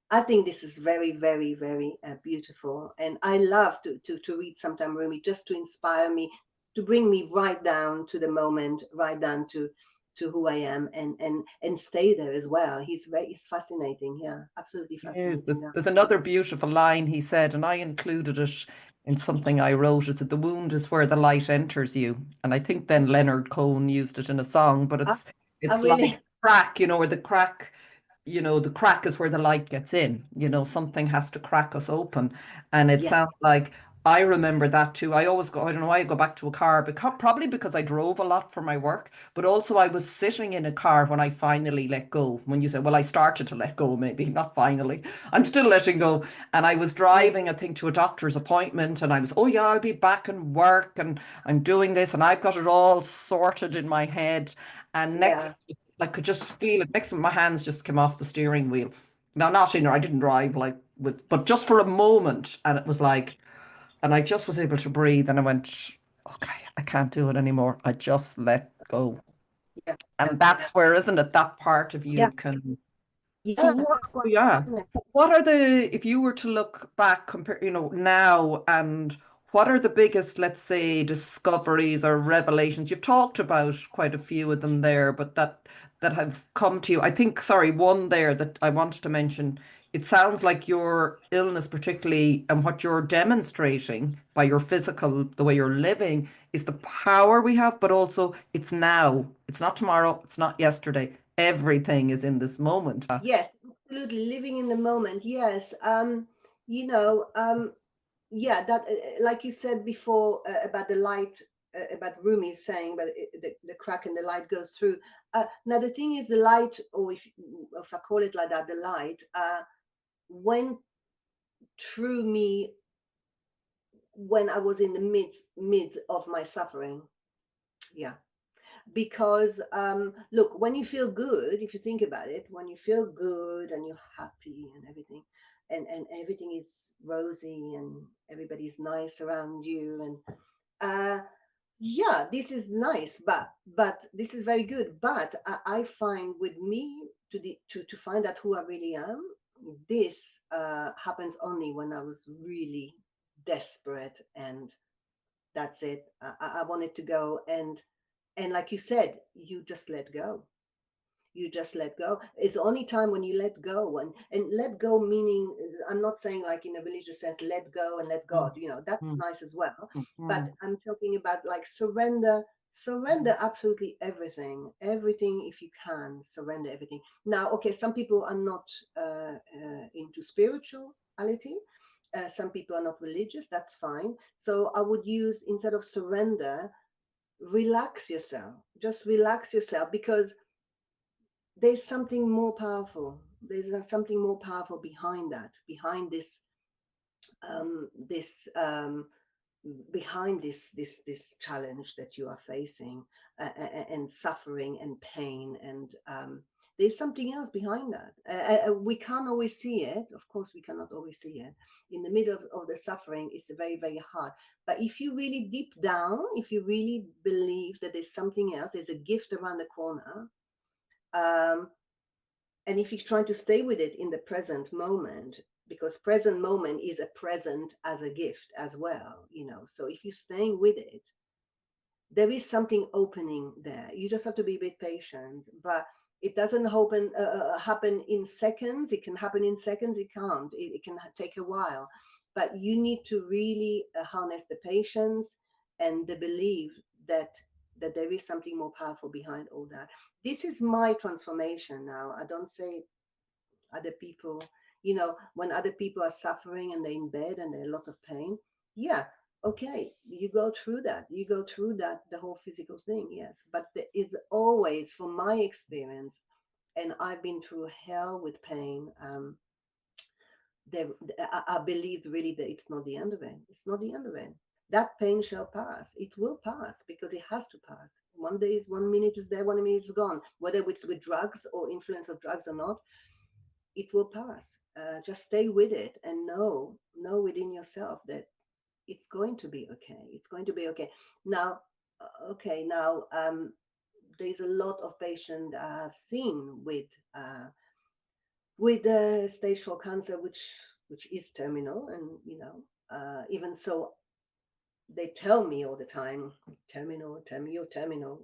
[SPEAKER 2] I think this is very, very, very beautiful, and I love to read sometime Rumi just to inspire me, to bring me right down to the moment, right down to who I am, and stay there as well. He's fascinating. Yeah, absolutely
[SPEAKER 1] Yes,
[SPEAKER 2] fascinating. Yeah.
[SPEAKER 1] there's another beautiful line he said, and I included it in something I wrote. It said, "The wound is where the light enters you." And I think then Leonard Cohen used it in a song, but
[SPEAKER 2] I, I
[SPEAKER 1] it's like
[SPEAKER 2] really,
[SPEAKER 1] crack, where the crack, the crack is where the light gets in. Something has to crack us open. And it
[SPEAKER 2] yeah,
[SPEAKER 1] sounds like I remember that too. I always go, I don't know why I go back to a car, because probably because I drove a lot for my work, but also I was sitting in a car when I finally let go. When you say, well, I started to let go, maybe not finally. I'm still letting go. And I was driving, I think, to a doctor's appointment, and I was, oh yeah, I'll be back in work, and I'm doing this, and I've got it all sorted in my head. And
[SPEAKER 2] yeah,
[SPEAKER 1] next, I could just feel it. Next, my hands just came off the steering wheel. Now, not in, I didn't drive like but just for a moment, and it was like, and I just was able to breathe, and I went, okay, I can't do it anymore. I just let go.
[SPEAKER 2] yeah, yeah,
[SPEAKER 1] And
[SPEAKER 2] yeah,
[SPEAKER 1] that's where, isn't it, that part of
[SPEAKER 2] yeah,
[SPEAKER 1] you can. So
[SPEAKER 2] yeah.
[SPEAKER 1] what,
[SPEAKER 2] That's what
[SPEAKER 1] yeah,
[SPEAKER 2] I'm saying.
[SPEAKER 1] what are if you were to look back, compare, now, and what are the biggest, let's say, discoveries or revelations? You've talked about quite a few of them there, but that have come to you. I think, sorry, one there that I wanted to mention. It sounds like your illness, particularly, and what you're demonstrating by your physical, the way you're living, is the power we have, but also it's now. It's not tomorrow. It's not yesterday. Everything is in this moment.
[SPEAKER 2] Yes, absolutely. Living in the moment. Yes. You know, yeah, that like you said before about the light, about Rumi saying, but the crack and the light goes through. Now the thing is, the light, or if I call it like that, the light went through me when I was in the midst of my suffering. Yeah, because look, when you feel good, if you think about it, when you feel good and you're happy and everything, and everything is rosy and everybody's nice around you, and yeah, this is nice, but this is very good. But I find with me to find out who I really am, this happens only when I was really desperate, and that's it. I wanted to go, and like you said, you just let go. You just let go. It's the only time when you let go, and let go meaning, I'm not saying like in a religious sense, let go and let God,
[SPEAKER 1] Mm,
[SPEAKER 2] that's
[SPEAKER 1] mm,
[SPEAKER 2] nice as well.
[SPEAKER 1] mm,
[SPEAKER 2] But
[SPEAKER 1] mm,
[SPEAKER 2] I'm talking about like surrender absolutely everything, if you can surrender everything. Now, okay, some people are not into spirituality. Some people are not religious. That's fine. So I would use, instead of surrender, relax yourself. Just relax yourself, because there's something more powerful. There's something more powerful behind that, behind this behind this challenge that you are facing, and suffering and pain, and there's something else behind that. We can't always see it. Of course, we cannot always see it. In the middle of the suffering, it's very, very hard. But if you really deep down, if you really believe that there's something else, there's a gift around the corner. Um, and if you're trying to stay with it in the present moment, because present moment is a present as a gift as well, so if you're staying with it, there is something opening there. You just have to be a bit patient, but it doesn't happen in seconds. It can happen in seconds. It can't. It can take a while, but you need to really harness the patience and the belief that there is something more powerful behind all that. This is my transformation now. I don't say other people, when other people are suffering and they're in bed and they're a lot of pain. Yeah, okay, you go through that. You go through that, the whole physical thing, yes. But there is always, from my experience, and I've been through hell with pain. There, I believe really that it's not the end of it. It's not the end of it. That pain shall pass. It will pass because it has to pass. One day is 1 minute is there, 1 minute is gone. Whether it's with drugs or influence of drugs or not, it will pass. Just stay with it and know within yourself that it's going to be okay. It's going to be okay. Now, there's a lot of patients I've seen with stage 4 cancer, which is terminal, and even so, they tell me all the time, terminal, you're terminal.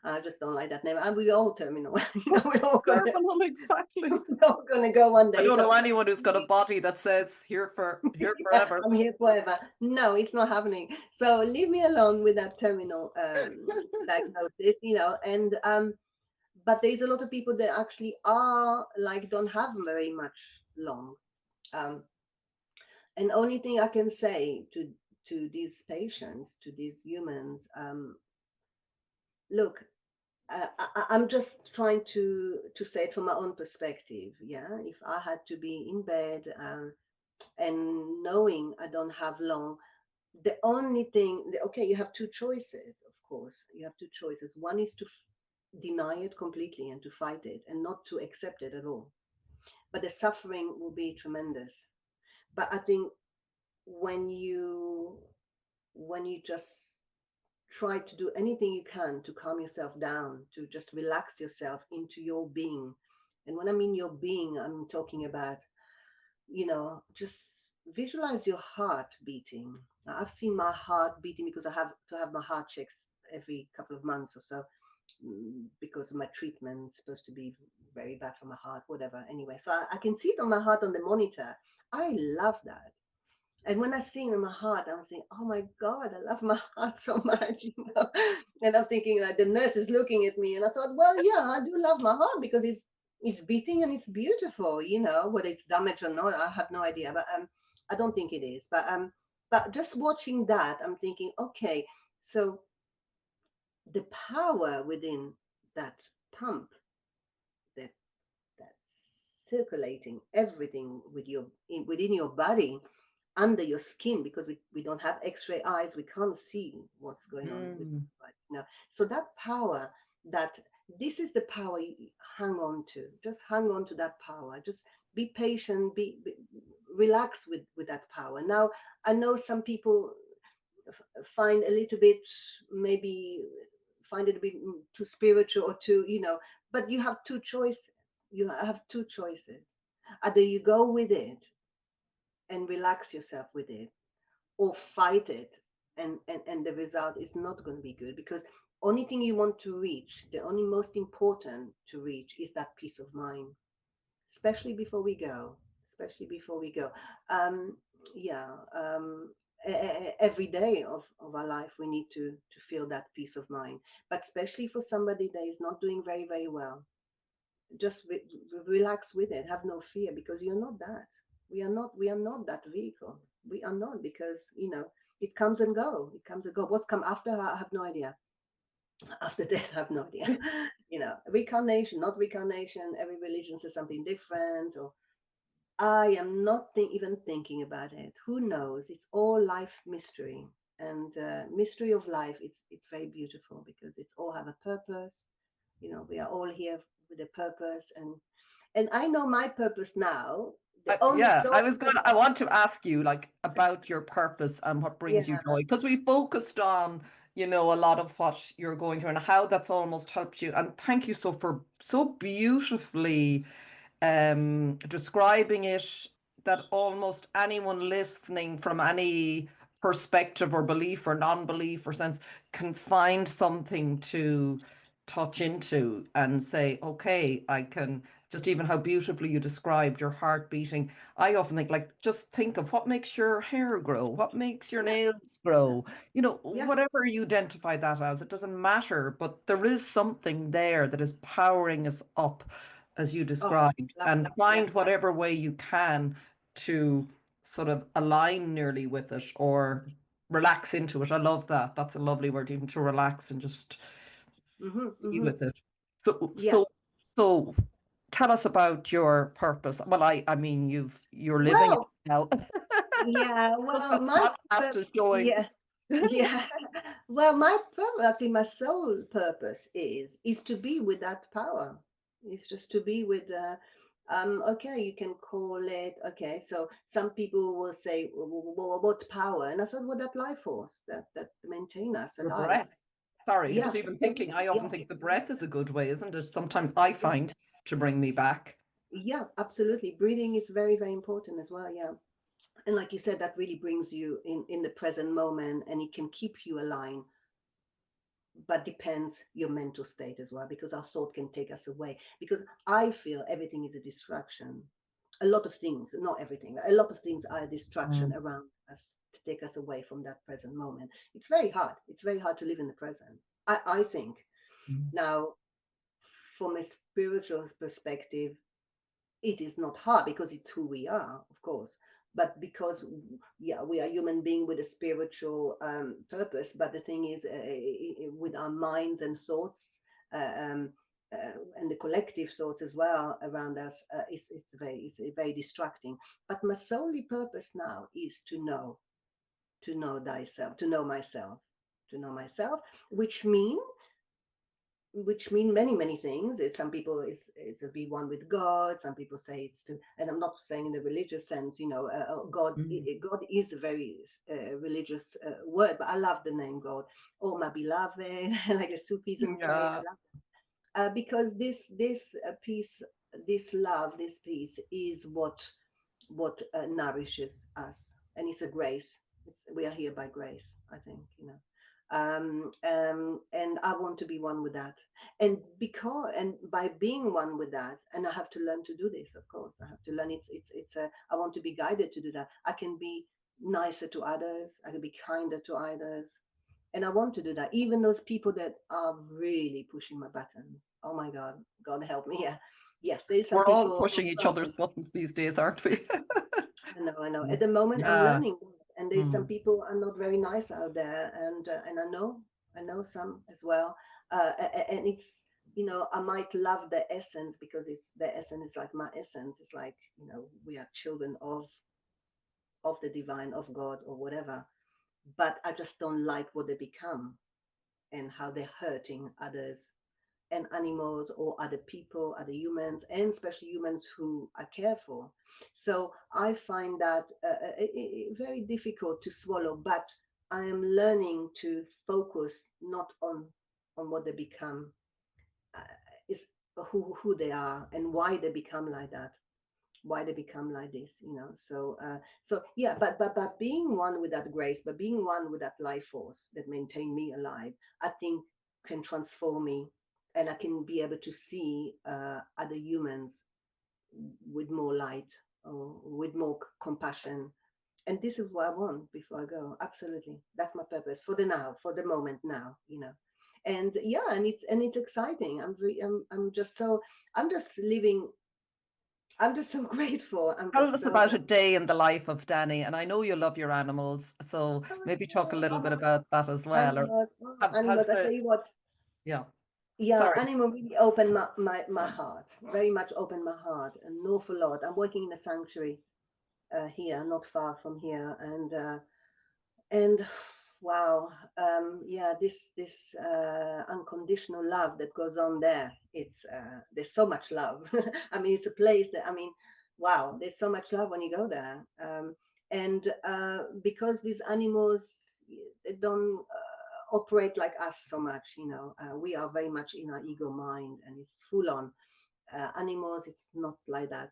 [SPEAKER 2] I just don't like that name. And we all terminal. We're all gonna,
[SPEAKER 1] Terminal, exactly.
[SPEAKER 2] we're all gonna go one day.
[SPEAKER 1] I don't know anyone who's got a body that says here forever.
[SPEAKER 2] I'm here forever. No, it's not happening. So leave me alone with that terminal diagnosis, and but there's a lot of people that actually are like don't have very much long. Um, and only thing I can say to these patients, to these humans, look, I'm just trying to say it from my own perspective. Yeah, if I had to be in bed and knowing I don't have long, the only thing, okay, you have two choices. Of course, you have two choices. One is to deny it completely and to fight it and not to accept it at all. But the suffering will be tremendous. But I think when you just try to do anything you can to calm yourself down, to just relax yourself into your being. And when I mean your being, I'm talking about, just visualize your heart beating. Now, I've seen my heart beating because I have to have my heart checks every couple of months or so, because of my treatment. It's supposed to be very bad for my heart, whatever. Anyway, so I can see it on my heart on the monitor. I love that. And when I see it in my heart, I'm thinking, oh my God, I love my heart so much, And I'm thinking like the nurse is looking at me, and I thought, well, yeah, I do love my heart because it's beating and it's beautiful, whether it's damaged or not, I have no idea, but I don't think it is. But just watching that, I'm thinking, okay, so the power within that pump, that that's circulating everything within your body, under your skin, because we don't have x-ray eyes, we can't see what's going on with the body, so that power, that this is the power you hang on to. Just hang on to that power. Just be patient, be relax with that power. Now, I know some people find a little bit, maybe find it a bit too spiritual or too, but you have two choices. You have two choices. Either you go with it and relax yourself with it, or fight it, and the result is not going to be good, because only thing you want to reach, the only most important to reach, is that peace of mind, especially before we go, um yeah every day of our life we need to feel that peace of mind, but especially for somebody that is not doing very, very well, just relax with it. Have no fear, because you're not that. We are not that vehicle. We are not, because it comes and go. It comes and go. What's come after, I have no idea. After death, I have no idea. Reincarnation, not reincarnation. Every religion says something different. Or I am not even thinking about it. Who knows? It's all life mystery, and mystery of life. It's very beautiful, because it's all have a purpose. We are all here with a purpose, and I know my purpose now. The only
[SPEAKER 1] Yeah,
[SPEAKER 2] source
[SPEAKER 1] I want to ask you like about your purpose and what
[SPEAKER 2] yeah,
[SPEAKER 1] brings you joy, because we focused on, a lot of what you're going through and how that's almost helped you. And thank you for so beautifully describing it, that almost anyone listening from any perspective or belief or non-belief or sense can find something to touch into and say, okay, I can just even how beautifully you described your heart beating. I often think, like, just think of what makes your hair grow, what makes your
[SPEAKER 2] Yeah,
[SPEAKER 1] nails grow,
[SPEAKER 2] yeah.
[SPEAKER 1] whatever you identify that as, it doesn't matter, but there is something there that is powering us up, as you
[SPEAKER 2] Oh,
[SPEAKER 1] described, and
[SPEAKER 2] lovely. Yeah.
[SPEAKER 1] find whatever way you can to sort of align nearly with it or relax into it. I love that. That's a lovely word, even to relax and just
[SPEAKER 2] Mm-hmm,
[SPEAKER 1] be
[SPEAKER 2] mm-hmm.
[SPEAKER 1] with it. So,
[SPEAKER 2] Yeah.
[SPEAKER 1] so, so tell us about your purpose. Well, I mean, you're living it
[SPEAKER 2] Well,
[SPEAKER 1] now.
[SPEAKER 2] yeah.
[SPEAKER 1] As
[SPEAKER 2] Well,
[SPEAKER 1] this podcast is showing.
[SPEAKER 2] yeah, yeah. Well, my purpose, I think my sole purpose is to be with that power. It's just to be with. Okay, you can call it. Okay, so some people will say, What power?" And I thought, "Well, that life force that maintain us
[SPEAKER 1] Your
[SPEAKER 2] alive."
[SPEAKER 1] breath. Sorry, I'm
[SPEAKER 2] Yeah,
[SPEAKER 1] just even thinking. I
[SPEAKER 2] yeah.
[SPEAKER 1] often think the breath is a good way, isn't it? Sometimes I find to bring me back.
[SPEAKER 2] Yeah, absolutely. Breathing is very, very important as well. Yeah. And like you said, that really brings you in the present moment, and it can keep you aligned, but depends your mental state as well, because our thought can take us away. Because I feel everything is a distraction. A lot of things, not everything, a lot of things are a distraction
[SPEAKER 1] Mm.
[SPEAKER 2] around us to take us away from that present moment. It's very hard. It's very hard to live in the present. I think.
[SPEAKER 1] Mm.
[SPEAKER 2] Now, from a spiritual perspective, it is not hard because it's who we are, of course, but because, yeah, we are human being with a spiritual purpose. But the thing is, with our minds and thoughts, uh, um, and the collective thoughts as well around us, it's very distracting. But my solely purpose now is to know thyself, to know myself, to know myself, which means many things. Some people is to be one with God. Some people say it's to, and I'm not saying in the religious sense, God.
[SPEAKER 1] Mm.
[SPEAKER 2] God is a very religious word, but I love the name God. Oh, my beloved, like a Sufism say. I
[SPEAKER 1] Yeah.
[SPEAKER 2] love because this peace, this love, this peace is what nourishes us, and it's a grace. We are here by grace, I think, and I want to be one with that, and by being one with that, and I have to learn to do this. Of course, I have to learn. It's a. I want to be guided to do that. I can be nicer to others. I can be kinder to others, and I want to do that. Even those people that are really pushing my buttons. Oh my God, God help me. Yeah, yes, there's some
[SPEAKER 1] We're all
[SPEAKER 2] people.
[SPEAKER 1] pushing each other's buttons these days, aren't we?
[SPEAKER 2] I know, I know.
[SPEAKER 1] Mm.
[SPEAKER 2] At the moment, I'm
[SPEAKER 1] Yeah.
[SPEAKER 2] learning, and there's some
[SPEAKER 1] Mm.
[SPEAKER 2] people are not very nice out there, and I know some as well. And it's, I might love the essence because it's the essence is like my essence. It's like, we are children of the divine, of God, or whatever. But I just don't like what they become and how they're hurting others and animals or other people, other humans, and especially humans who I care for. So I find that very difficult to swallow, but I am learning to focus not on what they become, uh, is who they are and why they become like that, why they become like this, so yeah, but being one with that grace, but being one with that life force that maintain me alive, I think can transform me, and I can be able to see other humans with more light or with more compassion. And this is what I want before I go. Absolutely, that's my purpose for the now, for the moment now, and yeah, and it's exciting. I'm just so, I'm just living, I'm just so grateful. I'm
[SPEAKER 1] Tell
[SPEAKER 2] just
[SPEAKER 1] us
[SPEAKER 2] so.
[SPEAKER 1] about a day in the life of Danny. And I know you love your animals, so maybe talk a little bit
[SPEAKER 2] Oh,
[SPEAKER 1] about that as well. Or
[SPEAKER 2] animals,
[SPEAKER 1] has
[SPEAKER 2] animals. I tell
[SPEAKER 1] the,
[SPEAKER 2] you what,
[SPEAKER 1] yeah,
[SPEAKER 2] yeah,
[SPEAKER 1] sorry.
[SPEAKER 2] animal really opened my heart, very much opened my heart, an awful lot. I'm working in a sanctuary here, not far from here, and wow, yeah, this unconditional love that goes on there. It's there's so much love. I mean, it's a place that, I mean, wow, there's so much love when you go there. And because these animals, they don't operate like us so much, we are very much in our ego mind, and it's full on. Animals, it's not like that.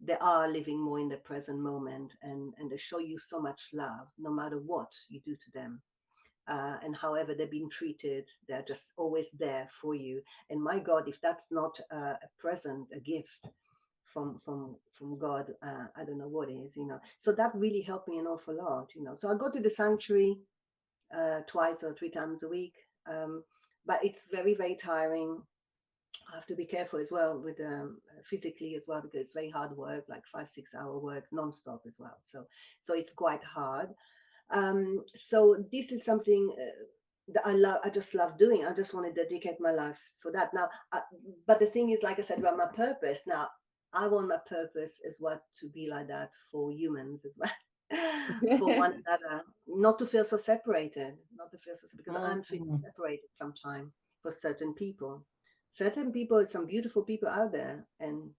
[SPEAKER 2] they are living more in the present moment, and they show you so much love no matter what you do to them. And however they've been treated, they're just always there for you. And my God, if that's not a present, a gift from God, I don't know what is, you know. So that really helped me an awful lot, you know. So I go to the sanctuary twice or three times a week, but it's very, very tiring. I have to be careful as well with physically as well, because it's very hard work, like 5 6 hour work non-stop as well. So it's quite hard. So this is something that I love. I just love doing. I just want to dedicate my life for that. Now, but the thing is, like I said about my purpose. Now, I want my purpose as well to be like that for humans as well, for one another, not to feel so separated, not to feel so, because I'm feeling
[SPEAKER 1] Mhm.
[SPEAKER 2] separated sometimes for certain people. Certain people, some beautiful people out there, and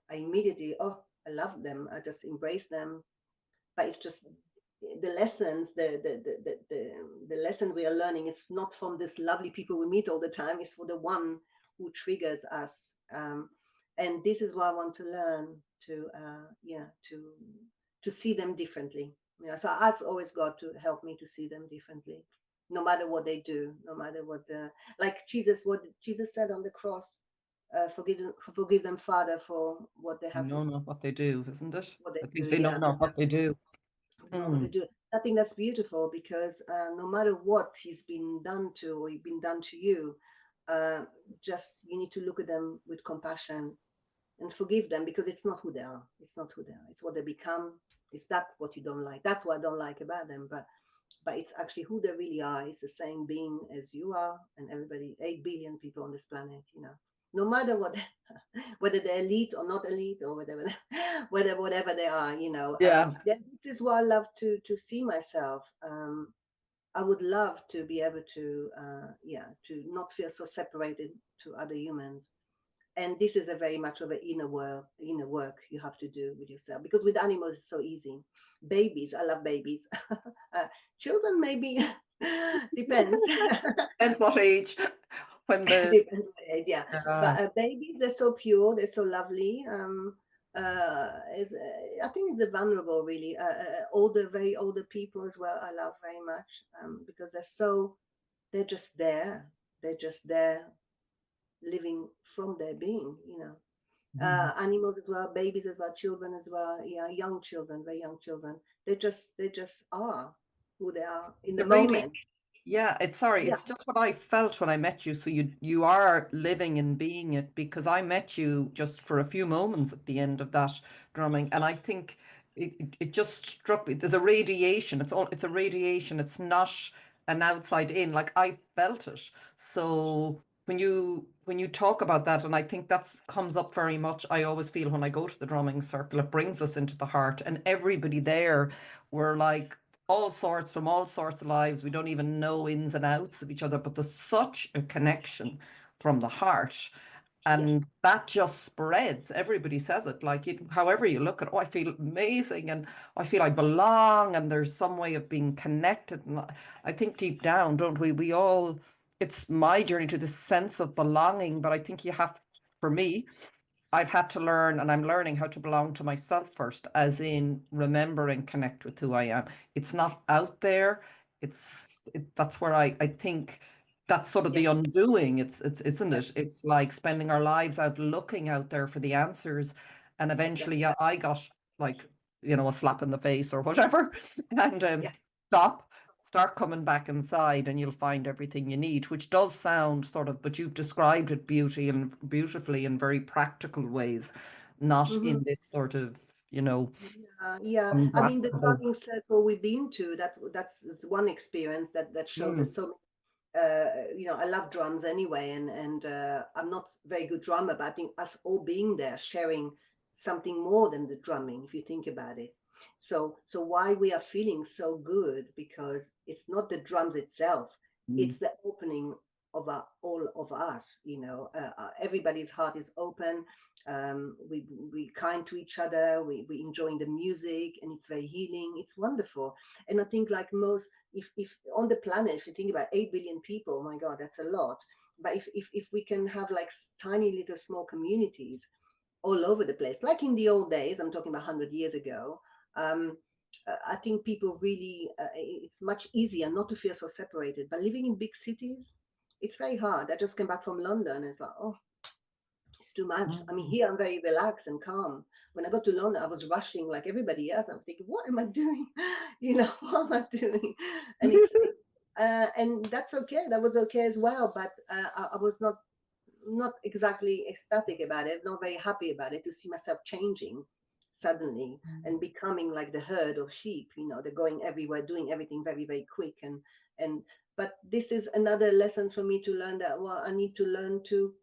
[SPEAKER 2] I immediately, oh, I love them. I just embrace them, but it's just the lessons, the lesson we are learning is not from this lovely people we meet all the time. It's for the one who triggers us, and this is what I want to learn to yeah, to see them differently. Yeah, so I ask always God to help me to see them differently, no matter what they do, no matter what the, like Jesus, what Jesus said on the cross, forgive them, Father, for what they have,
[SPEAKER 1] Know not what they do, isn't it?
[SPEAKER 2] what they
[SPEAKER 1] I think
[SPEAKER 2] do.
[SPEAKER 1] they know
[SPEAKER 2] Yeah,
[SPEAKER 1] not what they do.
[SPEAKER 2] know what to
[SPEAKER 1] Mm.
[SPEAKER 2] do. I think that's beautiful, because no matter what he's been done to, or he's been done to you, uh, just you need to look at them with compassion and forgive them, because it's not who they are. It's not who they are. It's what they become. Is that what you don't like? That's what I don't like about them. But it's actually who they really are. It's the same being as you are and everybody, 8 billion people on this planet, you know. No matter what, whether they're elite or not elite, or whatever, whatever they are, you know.
[SPEAKER 1] Yeah.
[SPEAKER 2] This is why I love to see myself. I would love to be able to, yeah, to not feel so separated to other humans. And this is a very much of an inner work you have to do with yourself, because with animals it's so easy. Babies, I love babies. Children maybe depends.
[SPEAKER 1] Depends what age. When the
[SPEAKER 2] Depends what age, yeah.
[SPEAKER 1] uh,
[SPEAKER 2] But babies, they're so pure, they're so lovely. I think it's the vulnerable, really. Older, very older people as well, I love very much, because they're just there. They're just there, living from their being, you know. Animals as well, babies as well, children as well, yeah, young children, very young children. They just are who they are in the
[SPEAKER 1] the really
[SPEAKER 2] moment.
[SPEAKER 1] yeah, it's sorry,
[SPEAKER 2] Yeah.
[SPEAKER 1] it's just what I felt when I met you. So you are living and being it, because I met you just for a few moments at the end of that drumming, and I think it just struck me. There's a radiation. It's a radiation. It's not an outside in. Like I felt it. So when you talk about that, and I think that's comes up very much. I always feel when I go to the drumming circle, it brings us into the heart, and everybody there were like all sorts from all sorts of lives. We don't even know ins and outs of each other, but there's such a connection from the heart.
[SPEAKER 2] Yeah.
[SPEAKER 1] And that just spreads. Everybody says it. Like however you look at it, oh, I feel amazing and I feel I belong and there's some way of being connected. And I think deep down, don't we? We all, it's my journey to this sense of belonging, but I think you have, for me, I've had to learn, and I'm learning how to belong to myself first, as in remember and connect with who I am. It's not out there. That's where I think that's sort of
[SPEAKER 2] Yeah.
[SPEAKER 1] the undoing. It's isn't
[SPEAKER 2] Yeah.
[SPEAKER 1] it? It's like spending our lives out looking out there for the answers, and
[SPEAKER 2] Yeah.
[SPEAKER 1] eventually, yeah, I got like a slap in the face or whatever, and
[SPEAKER 2] Yeah.
[SPEAKER 1] stop. Start coming back inside and you'll find everything you need, which does sound sort of, but you've described it beautifully in very practical ways, not
[SPEAKER 2] Hmm.
[SPEAKER 1] in this sort of, you know,
[SPEAKER 2] Yeah. I mean, the
[SPEAKER 1] ungraspable.
[SPEAKER 2] drumming circle we've been to, that's one experience that shows
[SPEAKER 1] Mm,
[SPEAKER 2] us so, you know, I love drums anyway, and I'm not very good drummer, but I think us all being there, sharing something more than the drumming, if you think about it. So why we are feeling so good, because it's not the drums itself,
[SPEAKER 1] mm.
[SPEAKER 2] it's the opening of all of us. You know, everybody's heart is open. We kind to each other. We enjoying the music, and it's very healing. It's wonderful. And I think, like most, if on the planet, if you think about 8 billion people, oh my God, that's a lot. But if we can have like tiny little small communities, all over the place. Like in the old days, I'm talking about 100 years ago. Um, I think people really, it's much easier not to feel so separated. But living in big cities, it's very hard. I just came back from London and it's like, oh, it's too much. I mean,
[SPEAKER 1] Mm.
[SPEAKER 2] here I'm very relaxed and calm. When I got to London, I was rushing like everybody else. I was thinking, what am I doing? You know, what am I doing? And and that's okay. That was okay as well. But I was not exactly ecstatic about it, not very happy about it, to see myself changing suddenly and becoming like the herd of sheep. You know, they're going everywhere, doing everything very, very quick. And but this is another lesson for me to learn that, well, I need to learn to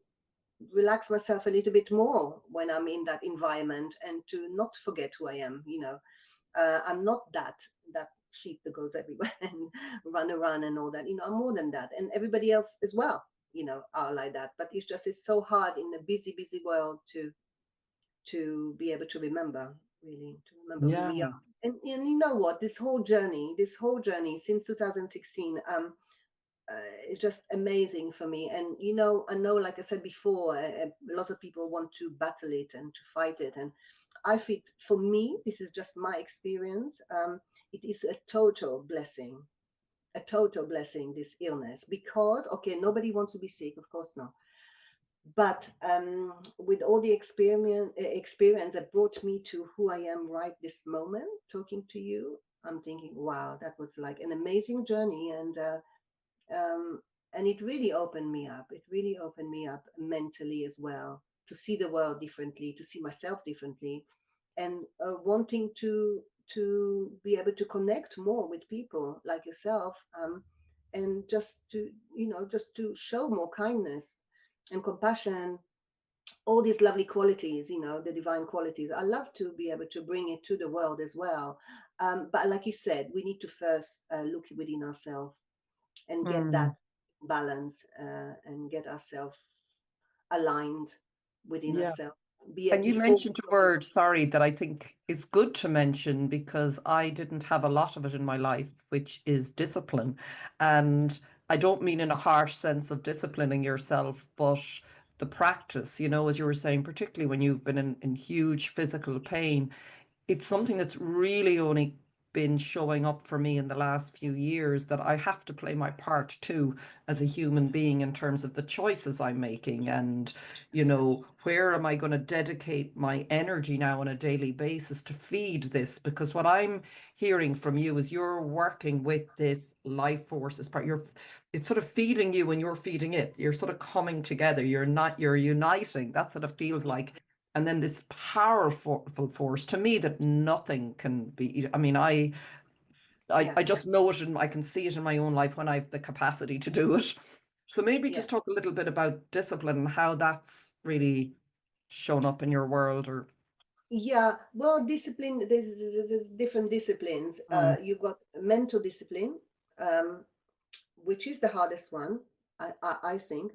[SPEAKER 2] relax myself a little bit more when I'm in that environment and to not forget who I am. You know, I'm not that sheep that goes everywhere and run around and all that. You know, I'm more than that, and everybody else as well. You know, are like that. But it's so hard in a busy, busy world to be able to remember, really, to remember who we are.
[SPEAKER 1] Yeah.
[SPEAKER 2] And you know what? This whole journey since 2016. It's just amazing for me. And you know, I know, like I said before, a lot of people want to battle it and to fight it. And I feel, for me, this is just my experience. It is a total blessing, this illness, because okay, nobody wants to be sick, of course not. But with all the experience that brought me to who I am right this moment, talking to you, I'm thinking, wow, that was like an amazing journey. Um, and it really opened me up. It really opened me up mentally as well, to see the world differently, to see myself differently, and wanting to be able to connect more with people like yourself, and just to, you know, just to show more kindness and compassion, all these lovely qualities, you know, the divine qualities. I love to be able to bring it to the world as well. But like you said, we need to first look within ourselves and get that
[SPEAKER 1] Mm.
[SPEAKER 2] balance, and get ourselves aligned within
[SPEAKER 1] Yeah.
[SPEAKER 2] ourselves.
[SPEAKER 1] And you
[SPEAKER 2] Before.
[SPEAKER 1] mentioned a word, sorry, that I think is good to mention because I didn't have a lot of it in my life, which is discipline. And I don't mean in a harsh sense of disciplining yourself, but the practice, as you were saying, particularly when you've been in huge physical pain, it's something that's really only been showing up for me in the last few years, that I have to play my part too as a human being in terms of the choices I'm making, and where am I going to dedicate my energy now on a daily basis to feed this, because what I'm hearing from you is you're working with this life force as part, it's sort of feeding you and you're feeding it, you're sort of coming together, you're uniting, that's what it feels like. And then this powerful force to me that nothing can be. I mean,
[SPEAKER 2] Yeah,
[SPEAKER 1] I just know it and I can see it in my own life when I have the capacity to do it. So maybe
[SPEAKER 2] yeah.
[SPEAKER 1] just talk a little bit about discipline and how that's really shown up in your world, or
[SPEAKER 2] Yeah, well, discipline, there's different disciplines.
[SPEAKER 1] mm,
[SPEAKER 2] You've got mental discipline, um, which is the hardest one, I think.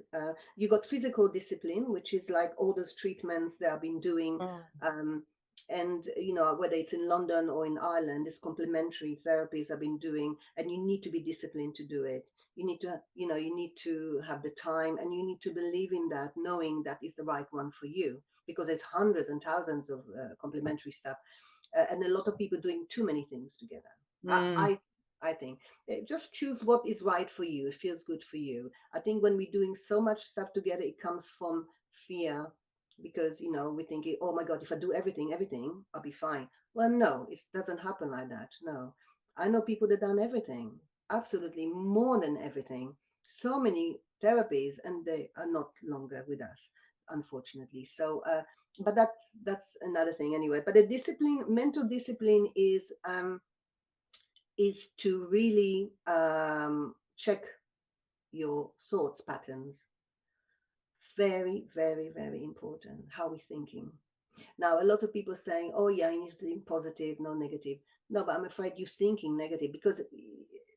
[SPEAKER 2] You got physical discipline, which is like all those treatments that I've been doing.
[SPEAKER 1] mm,
[SPEAKER 2] Um, and, you know, whether it's in London or in Ireland, it's complementary therapies I've been doing, and you need to be disciplined to do it. You need to, you need to have the time, and you need to believe in that, knowing that is the right one for you, because there's hundreds and thousands of complementary stuff, and a lot of people doing too many things together. I,
[SPEAKER 1] mm,
[SPEAKER 2] I I think just choose what is right for you. It feels good for you. I think when we're doing so much stuff together, it comes from fear, because we're thinking, oh my God, if I do everything, I'll be fine. Well, no, it doesn't happen like that. No, I know people that done everything, absolutely more than everything. So many therapies, and they are not longer with us, unfortunately. So, but that's another thing anyway. But the discipline, mental discipline, is to really check your thoughts patterns. Very, very, very important. How we're thinking. Now, a lot of people saying, oh, yeah, you need to think positive, no negative. No, but I'm afraid you're thinking negative, because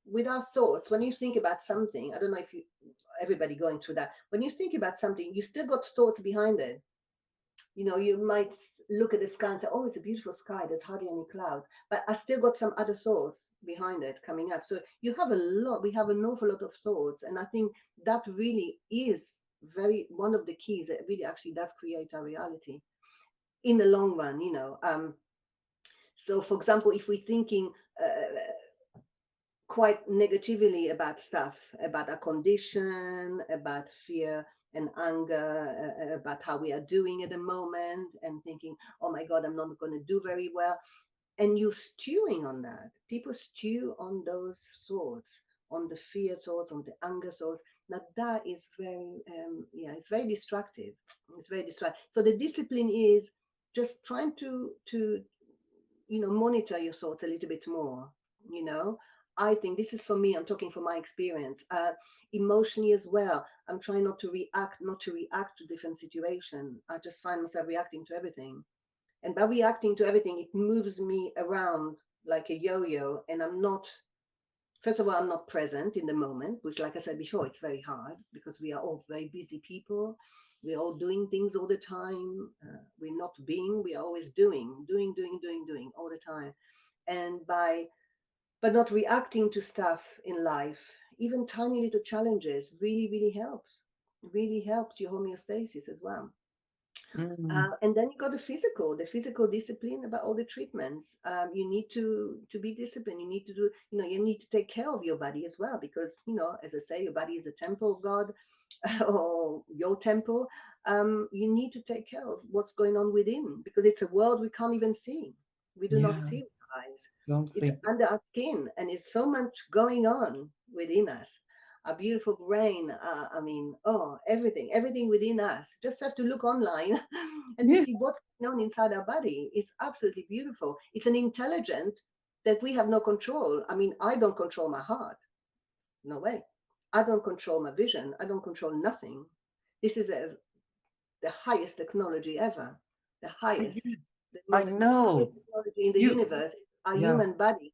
[SPEAKER 2] with our thoughts, when you think about something, I don't know if everybody going through that, when you think about something, you still got thoughts behind it. You might look at the sky and say, oh, it's a beautiful sky, there's hardly any clouds, but I still got some other thoughts behind it coming up. So we have an awful lot of thoughts, and I think that really is very one of the keys that really actually does create our reality. in the long run, so for example, if we're thinking quite negatively about stuff, about our condition, about fear and anger, about how we are doing at the moment, and thinking, oh my God, I'm not going to do very well. And you're stewing on that. People stew on those thoughts, on the fear thoughts, on the anger thoughts. Now that is very, it's very destructive. It's very destructive. So the discipline is just trying to monitor your thoughts a little bit more. You know, I think this is for me. I'm talking from my experience. Emotionally as well. I'm trying not to react to different situations. I just find myself reacting to everything. And by reacting to everything, it moves me around like a yo-yo. And first of all, I'm not present in the moment, which, like I said before, it's very hard because we are all very busy people. We're all doing things all the time. We're not being, we are always doing all the time. And but not reacting to stuff in life, even tiny little challenges really, really helps your homeostasis as well. And then you got the physical discipline about all the treatments. You need to be disciplined. You need to do, you need to take care of your body as well, because, as I say, your body is a temple of God, or your temple. You need to take care of what's going on within, because it's a world we can't even see. We do not
[SPEAKER 1] Yeah,
[SPEAKER 2] see with our eyes.
[SPEAKER 1] don't
[SPEAKER 2] It's
[SPEAKER 1] see.
[SPEAKER 2] under our skin, and it's so much going on within us. A beautiful brain, everything within us. Just have to look online and to
[SPEAKER 1] Yeah.
[SPEAKER 2] see what's going on inside our body. It's absolutely beautiful. It's an intelligence that we have no control. I mean, I don't control my heart. No way. I don't control my vision. I don't control nothing. This is the highest technology ever. The highest, the
[SPEAKER 1] I
[SPEAKER 2] most highest
[SPEAKER 1] know.
[SPEAKER 2] technology in the
[SPEAKER 1] You,
[SPEAKER 2] universe, our
[SPEAKER 1] yeah,
[SPEAKER 2] human body.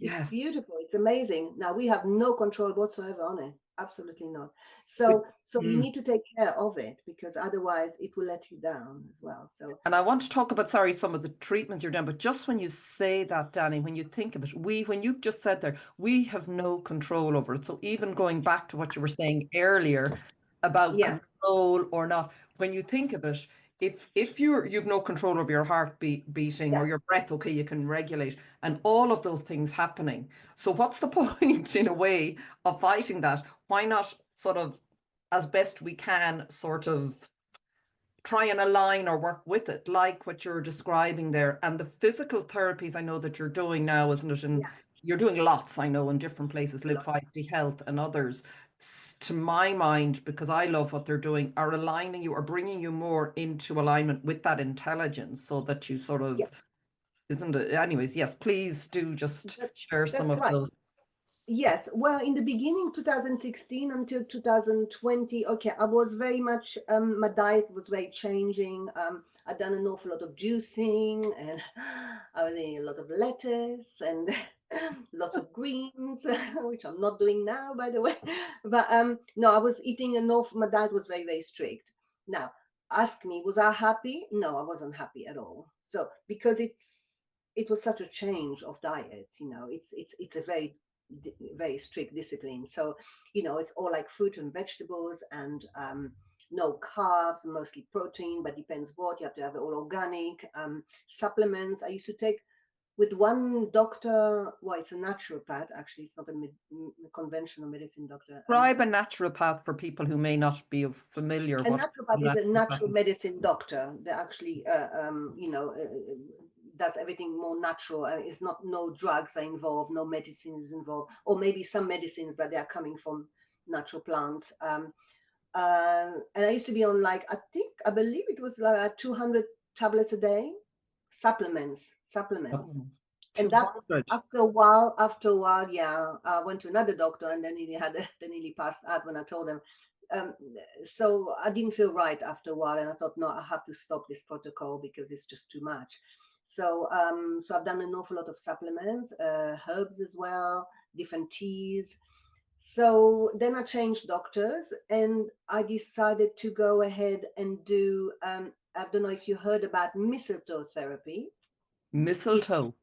[SPEAKER 2] It's
[SPEAKER 1] yes.
[SPEAKER 2] beautiful. It's amazing. Now we have no control whatsoever on it. Absolutely not.
[SPEAKER 1] But,
[SPEAKER 2] So you need to take care of it, because otherwise it will let you down as well. So
[SPEAKER 1] and I want to talk about, sorry, some of the treatments you're doing, but just when you say that, Danny, when you think of it, when you just said there, we have no control over it. So even going back to what you were saying earlier about
[SPEAKER 2] yeah,
[SPEAKER 1] control or not, when you think of it, if you've no control over your beating
[SPEAKER 2] yeah,
[SPEAKER 1] or your breath, okay, you can regulate, and all of those things happening. So what's the point, in a way, of fighting that? Why not sort of, as best we can, sort of try and align or work with it, like what you're describing there. And the physical therapies I know that you're doing now, isn't it? And
[SPEAKER 2] yeah,
[SPEAKER 1] you're doing lots, I know, in different places,
[SPEAKER 2] a
[SPEAKER 1] Live
[SPEAKER 2] lot.
[SPEAKER 1] 5D Health and others. To my mind, because I love what they're doing, are aligning you or bringing you more into alignment with that intelligence, so that you sort
[SPEAKER 2] Yeah,
[SPEAKER 1] of, isn't it? Anyways, yes, please do just
[SPEAKER 2] that,
[SPEAKER 1] share some
[SPEAKER 2] that's
[SPEAKER 1] of
[SPEAKER 2] right.
[SPEAKER 1] those.
[SPEAKER 2] Yes, well, in the beginning, 2016 until 2020, okay, I was very much, my diet was very changing. I'd done an awful lot of juicing, and I was eating a lot of lettuce and lots of greens, which I'm not doing now, by the way. But no, I was eating my diet was very, very strict. Now, ask me, was I happy? No, I wasn't happy at all. So, because it was such a change of diet, it's a very strict discipline. So, it's all like fruit and vegetables, and no carbs, mostly protein, but depends what. You have to have it all organic. Supplements. I used to take with one doctor. Well, it's a naturopath. Actually, it's not a conventional medicine doctor.
[SPEAKER 1] Describe a naturopath for people who may not be familiar
[SPEAKER 2] A
[SPEAKER 1] what a
[SPEAKER 2] naturopath is a
[SPEAKER 1] naturopath
[SPEAKER 2] natural
[SPEAKER 1] is.
[SPEAKER 2] medicine doctor that actually, does everything more natural. It's not, no drugs are involved, no medicines involved, or maybe some medicines, but they are coming from natural plants. And I used to be on, like, I believe it was like 200 tablets a day, supplements.
[SPEAKER 1] Oh,
[SPEAKER 2] And that
[SPEAKER 1] 200.
[SPEAKER 2] after a while, yeah, I went to another doctor, and then they nearly passed out when I told them. Um, so I didn't feel right after a while, and I thought, no, I have to stop this protocol because it's just too much. So I've done an awful lot of supplements, herbs as well, different teas. So then I changed doctors, and I decided to go ahead and do. I don't know if you heard about mistletoe therapy. It's
[SPEAKER 1] Mistletoe.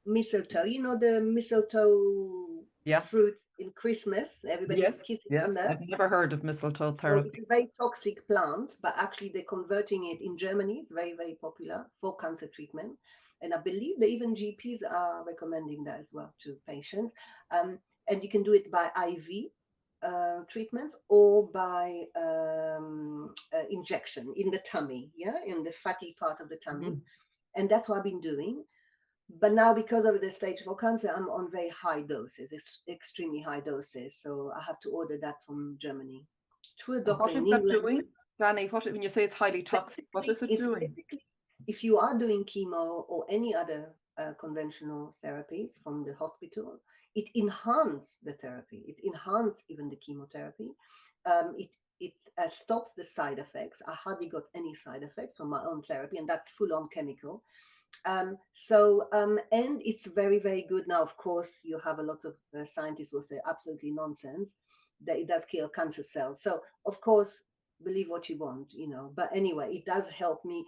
[SPEAKER 2] mistletoe. You know the mistletoe.
[SPEAKER 1] Yeah.
[SPEAKER 2] fruit in Christmas. Everybody's
[SPEAKER 1] Yes.
[SPEAKER 2] kissing on
[SPEAKER 1] Yes.
[SPEAKER 2] that.
[SPEAKER 1] I've never heard of mistletoe
[SPEAKER 2] So it's
[SPEAKER 1] therapy.
[SPEAKER 2] a very toxic plant, but actually they're converting it in Germany. It's very, very popular for cancer treatment. And I believe that even GPs are recommending that as well to patients. And you can do it by IV treatments or by injection in the tummy, yeah, in the fatty part of the tummy.
[SPEAKER 1] Mhm.
[SPEAKER 2] And that's what I've been doing. But now, because of the stage 4 cancer, I'm on very high doses, extremely high doses. So I have to order that from Germany to a
[SPEAKER 1] And
[SPEAKER 2] doctor
[SPEAKER 1] what is
[SPEAKER 2] in
[SPEAKER 1] that
[SPEAKER 2] England.
[SPEAKER 1] doing, Danny? When you say it's highly toxic, what is it
[SPEAKER 2] It's
[SPEAKER 1] doing?
[SPEAKER 2] basically, if you are doing chemo or any other conventional therapies from the hospital, it enhances the therapy. It enhances even the chemotherapy. It stops the side effects. I hardly got any side effects from my own therapy, and that's full on chemical. And it's very, very good. Now, of course, you have a lot of scientists will say absolutely nonsense that it does kill cancer cells. So, of course, believe what you want, But anyway, it does help me.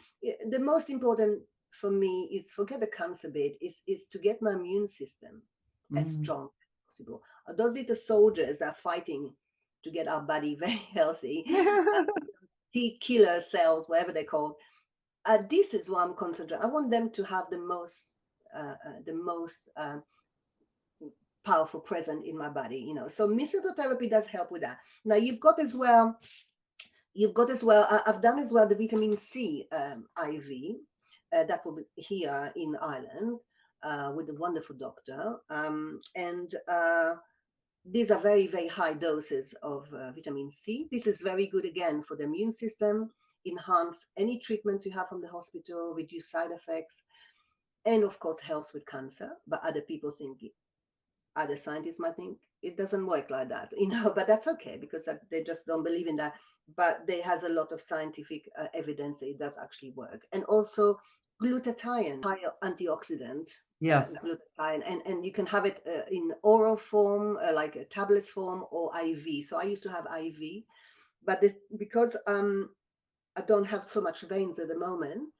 [SPEAKER 2] The most important for me is forget the cancer bit, is to get my immune system as
[SPEAKER 1] Mm.
[SPEAKER 2] strong as possible. Those little soldiers are fighting to get our body very healthy. T killer cells, whatever they're called, this is what I'm concentrating. I want them to have the most powerful present in my body, So mistletoe therapy does help with that. Now I've done as well the vitamin C IV that will be here in Ireland with a wonderful doctor, and these are very, very high doses of vitamin C. This is very good again for the immune system, enhance any treatments you have from the hospital, reduce side effects, and of course helps with cancer. But other people think, other scientists might think it doesn't work like that, but that's okay because they just don't believe in that. But there has a lot of scientific evidence that it does actually work. And also glutathione, high antioxidant,
[SPEAKER 1] Yes.
[SPEAKER 2] glutathione, and you can have it in oral form, like a tablets form, or IV. So I used to have IV, but because I don't have so much veins at the moment,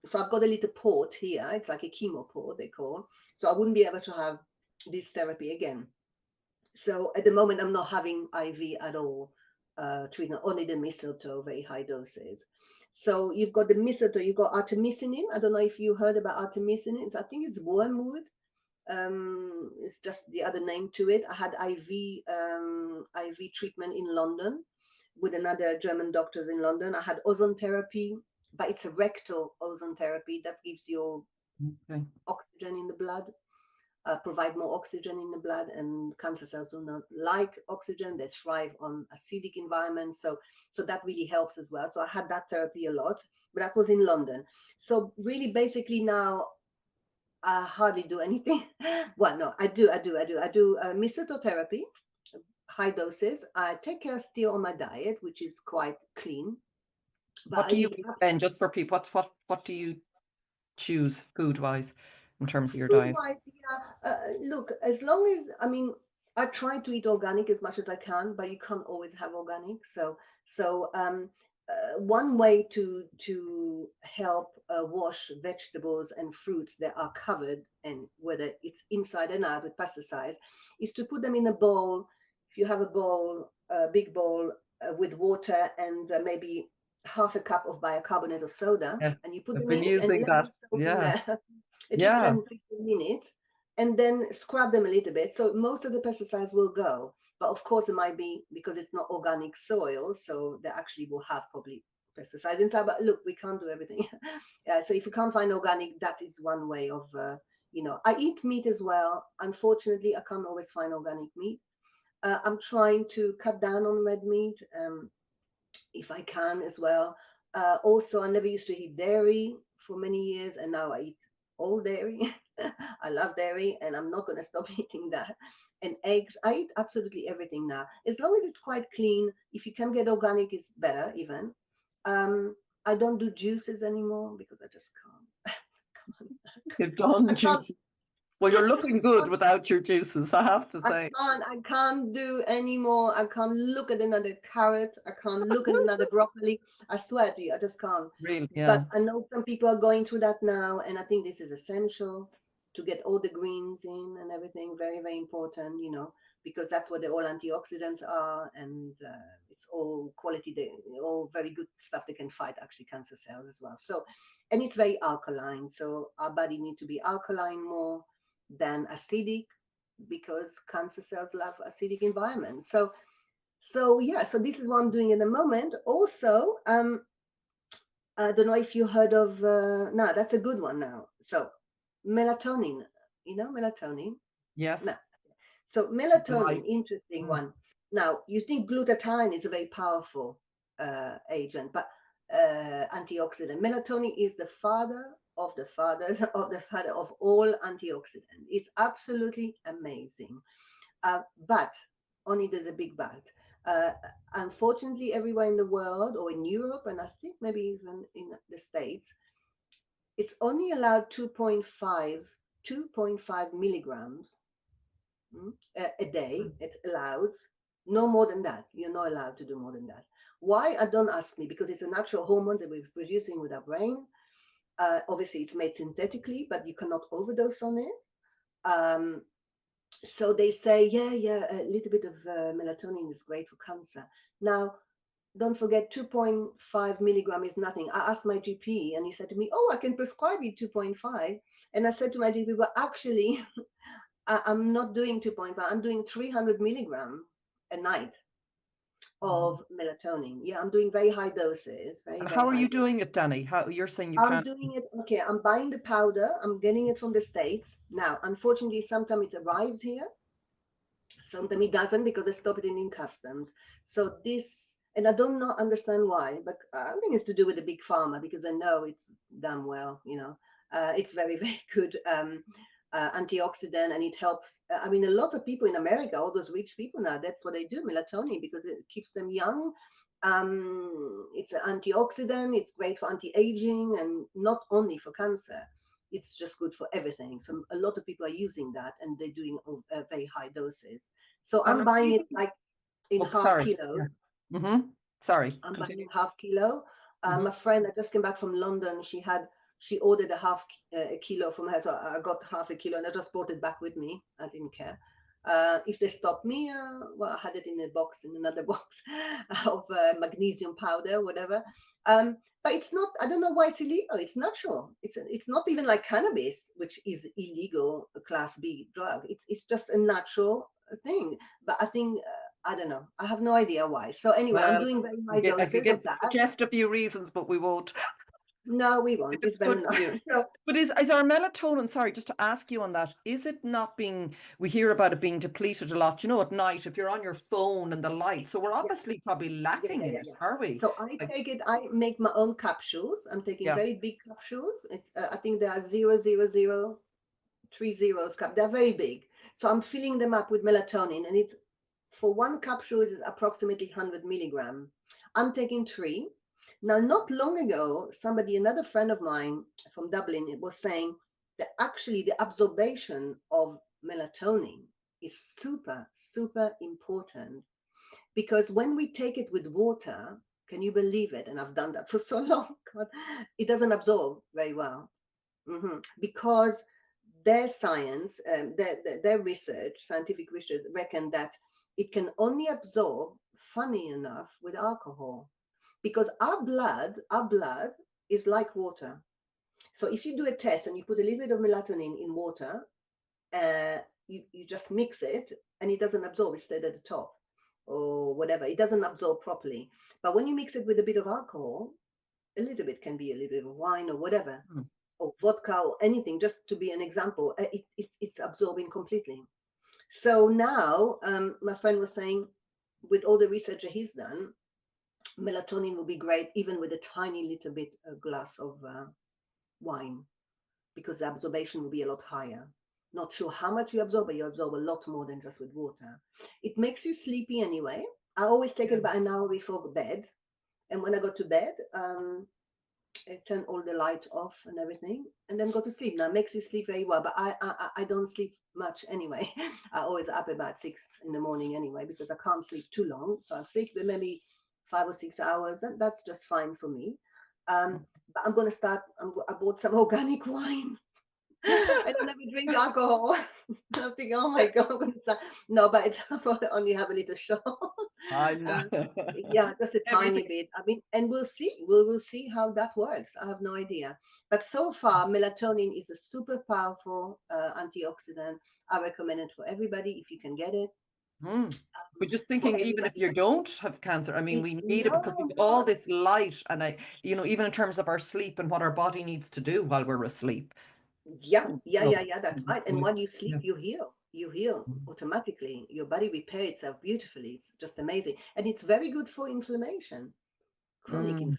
[SPEAKER 2] so I've got a little port here. It's like a chemo port, they call. So I wouldn't be able to have this therapy again. So at the moment, I'm not having IV at all, treatment, only the mistletoe, very high doses. So you've got the mistletoe, you've got artemisinin. I don't know if you heard about artemisinin. I think it's wormwood. It's just the other name to it. I had IV treatment in London with another German doctors in London. I had ozone therapy, but it's a rectal ozone therapy that gives you
[SPEAKER 1] Okay.
[SPEAKER 2] oxygen in the blood, provide more oxygen in the blood, and cancer cells do not like oxygen. They thrive on acidic environments. So that really helps as well. So I had that therapy a lot, but that was in London. So really basically now I hardly do anything. Well, no, I do mistletoe therapy, high doses. I take care still on my diet, which is quite clean, but
[SPEAKER 1] What
[SPEAKER 2] I
[SPEAKER 1] do you
[SPEAKER 2] eat
[SPEAKER 1] eat then, just for people? What do you choose food wise in terms of your
[SPEAKER 2] food
[SPEAKER 1] diet?
[SPEAKER 2] wise. Yeah, look, as long as, I mean, I try to eat organic as much as I can, but you can't always have organic. So one way to help wash vegetables and fruits that are covered, and whether it's inside and out with pesticides, is to put them in a bowl. If you have a bowl, a big bowl with water and maybe half a cup of bicarbonate of soda,
[SPEAKER 1] Yes,
[SPEAKER 2] and you put
[SPEAKER 1] I've
[SPEAKER 2] them
[SPEAKER 1] been
[SPEAKER 2] in and
[SPEAKER 1] using
[SPEAKER 2] let them
[SPEAKER 1] that.
[SPEAKER 2] soak in
[SPEAKER 1] Yeah.
[SPEAKER 2] there at least
[SPEAKER 1] Yeah.
[SPEAKER 2] 10, 15 minutes, and then scrub them a little bit. So most of the pesticides will go. But of course, it might be because it's not organic soil, so they actually will have probably pesticides inside. But look, we can't do everything. So if you can't find organic, that is one way of, I eat meat as well. Unfortunately, I can't always find organic meat. I'm trying to cut down on red meat. If I can as well. Also, I never used to eat dairy for many years, and now I eat all dairy. I love dairy, and I'm not going to stop eating that. And eggs, I eat absolutely everything now. As long as it's quite clean, if you can get organic, it's better even. I don't do juices anymore because I just can't.
[SPEAKER 1] You've done
[SPEAKER 2] I can't.
[SPEAKER 1] juices. Well, you're looking good without your juices, I have to
[SPEAKER 2] I
[SPEAKER 1] say.
[SPEAKER 2] can't, I can't do anymore. I can't look at another carrot. I can't look at another broccoli. I swear to you, I just can't.
[SPEAKER 1] Really,
[SPEAKER 2] But
[SPEAKER 1] yeah.
[SPEAKER 2] I know some people are going through that now, and I think this is essential. to get all the greens in and everything. Very, very important, because that's where the all antioxidants are, and it's all quality, all very good stuff that can fight actually cancer cells as well. So, and it's very alkaline. So our body need to be alkaline more than acidic, because cancer cells love acidic environments. So yeah, so this is what I'm doing in the moment. Also, I don't know if you heard of, no, that's a good one now. So melatonin, melatonin.
[SPEAKER 1] Yes.
[SPEAKER 2] No. So melatonin,
[SPEAKER 1] Right.
[SPEAKER 2] interesting one. Now, you think glutathione is a very powerful agent, but antioxidant. Melatonin is the father of the fathers of the father of all antioxidants. It's absolutely amazing. But only there's a big but. Uh, Unfortunately, everywhere in the world, or in Europe, and I think maybe even in the States, it's only allowed 2.5 milligrams a day. It's allowed. No more than that. You're not allowed to do more than that. Why? Don't ask me, because it's a natural hormone that we're producing with our brain. Obviously, it's made synthetically, but you cannot overdose on it. So they say, yeah, a little bit of melatonin is great for cancer. Now, don't forget, 2.5 milligram is nothing. I asked my GP and he said to me, oh, I can prescribe you 2.5. And I said to my GP, well, actually, I'm not doing 2.5. I'm doing 300 milligram a night of melatonin. Yeah, I'm doing very high doses, very,
[SPEAKER 1] And
[SPEAKER 2] very
[SPEAKER 1] how are
[SPEAKER 2] high
[SPEAKER 1] you
[SPEAKER 2] doses.
[SPEAKER 1] doing it, Dani? How you're saying you
[SPEAKER 2] I'm
[SPEAKER 1] can't?
[SPEAKER 2] doing it. Okay, I'm buying the powder. I'm getting it from the States. Now, unfortunately, sometimes it arrives here. Sometimes it doesn't, because they stop it in customs. So this, and I don't know, understand why, but I think it's to do with the big pharma, because I know it's done well. It's very, very good antioxidant, and it helps. I mean, a lot of people in America, all those rich people now, that's what they do, melatonin, because it keeps them young. It's an antioxidant. It's great for anti-aging, and not only for cancer. It's just good for everything. So a lot of people are using that, and they're doing very high doses. So
[SPEAKER 1] And
[SPEAKER 2] I'm buying it like in
[SPEAKER 1] oh,
[SPEAKER 2] half
[SPEAKER 1] sorry.
[SPEAKER 2] kilos.
[SPEAKER 1] Yeah. Sorry.
[SPEAKER 2] I'm buying
[SPEAKER 1] Continue.
[SPEAKER 2] in half kilo. A friend that just came back from London, she ordered a half a kilo from her, so I got half a kilo, and I just brought it back with me. I didn't care. If they stopped me, well, I had it in a box, in another box of magnesium powder, whatever. But it's not. I don't know why it's illegal. It's natural. It's not even like cannabis, which is illegal, a class B drug. It's just a natural thing. But I think I don't know. I have no idea why. So anyway, I'm
[SPEAKER 1] Well,
[SPEAKER 2] doing very high
[SPEAKER 1] I could
[SPEAKER 2] doses of that.
[SPEAKER 1] suggest a few reasons, but we won't.
[SPEAKER 2] No, we won't.
[SPEAKER 1] It's
[SPEAKER 2] It's better
[SPEAKER 1] good for you.
[SPEAKER 2] not. So
[SPEAKER 1] But is our melatonin, sorry, just to ask you on that, is it not being, we hear about it being depleted a lot, at night if you're on your phone and the light. So we're
[SPEAKER 2] yeah,
[SPEAKER 1] obviously probably lacking in it,
[SPEAKER 2] yeah.
[SPEAKER 1] are we?
[SPEAKER 2] So I
[SPEAKER 1] Like,
[SPEAKER 2] take it. I make my own capsules. I'm taking
[SPEAKER 1] yeah.
[SPEAKER 2] very big capsules. It's I think there are 0.003 zeros cup. They're very big. So I'm filling them up with melatonin, and it's for one capsule is approximately 100 milligram. I'm taking 3. Now, not long ago, another friend of mine from Dublin, was saying that actually the absorption of melatonin is super, super important, because when we take it with water, can you believe it? And I've done that for so long, God, it doesn't absorb very well. Because their science, their research, scientific research, reckon that it can only absorb, funny enough, with alcohol, because our blood is like water. So if you do a test and you put a little bit of melatonin in water, you just mix it, and it doesn't absorb. It stays at the top or whatever. It doesn't absorb properly. But when you mix it with a bit of alcohol, a little bit, can be a little bit of wine or whatever,
[SPEAKER 1] Hmm.
[SPEAKER 2] or vodka or anything, just to be an example, it's absorbing completely. So now my friend was saying, with all the research that he's done, melatonin will be great even with a tiny little bit, a glass of wine, because the absorption will be a lot higher. Not sure how much you absorb, but you absorb a lot more than just with water. It makes you sleepy anyway. I always take it about an hour before bed. And when I go to bed, I turn all the light off and everything, and then go to sleep. Now, it makes you sleep very well, but I don't sleep much anyway. I always up about 6 in the morning anyway, because I can't sleep too long. So I sleep maybe 5 or 6 hours, and that's just fine for me. But I'm going to start. I bought some organic wine. I don't ever drink alcohol. I'm thinking, oh my God, I'm gonna start. No, but it's I only have a little shot.
[SPEAKER 1] I know.
[SPEAKER 2] Uh, yeah, just a tiny
[SPEAKER 1] Everything.
[SPEAKER 2] bit. I mean, and we'll see. We'll see how that works. I have no idea. But so far, melatonin is a super powerful antioxidant. I recommend it for everybody if you can get it.
[SPEAKER 1] Mm. But just
[SPEAKER 2] For
[SPEAKER 1] thinking, even if
[SPEAKER 2] everybody.
[SPEAKER 1] you don't have cancer, I mean, we need it because
[SPEAKER 2] No,
[SPEAKER 1] we've all
[SPEAKER 2] no.
[SPEAKER 1] this light, and even in terms of our sleep and what our body needs to do while we're asleep.
[SPEAKER 2] Yeah,
[SPEAKER 1] So,
[SPEAKER 2] yeah,
[SPEAKER 1] no,
[SPEAKER 2] yeah, yeah, that's right. And when you sleep,
[SPEAKER 1] yeah.
[SPEAKER 2] you heal. You heal automatically. Your body repairs itself beautifully. It's just amazing. And it's very good for inflammation, chronic
[SPEAKER 1] Mm.
[SPEAKER 2] inflammation.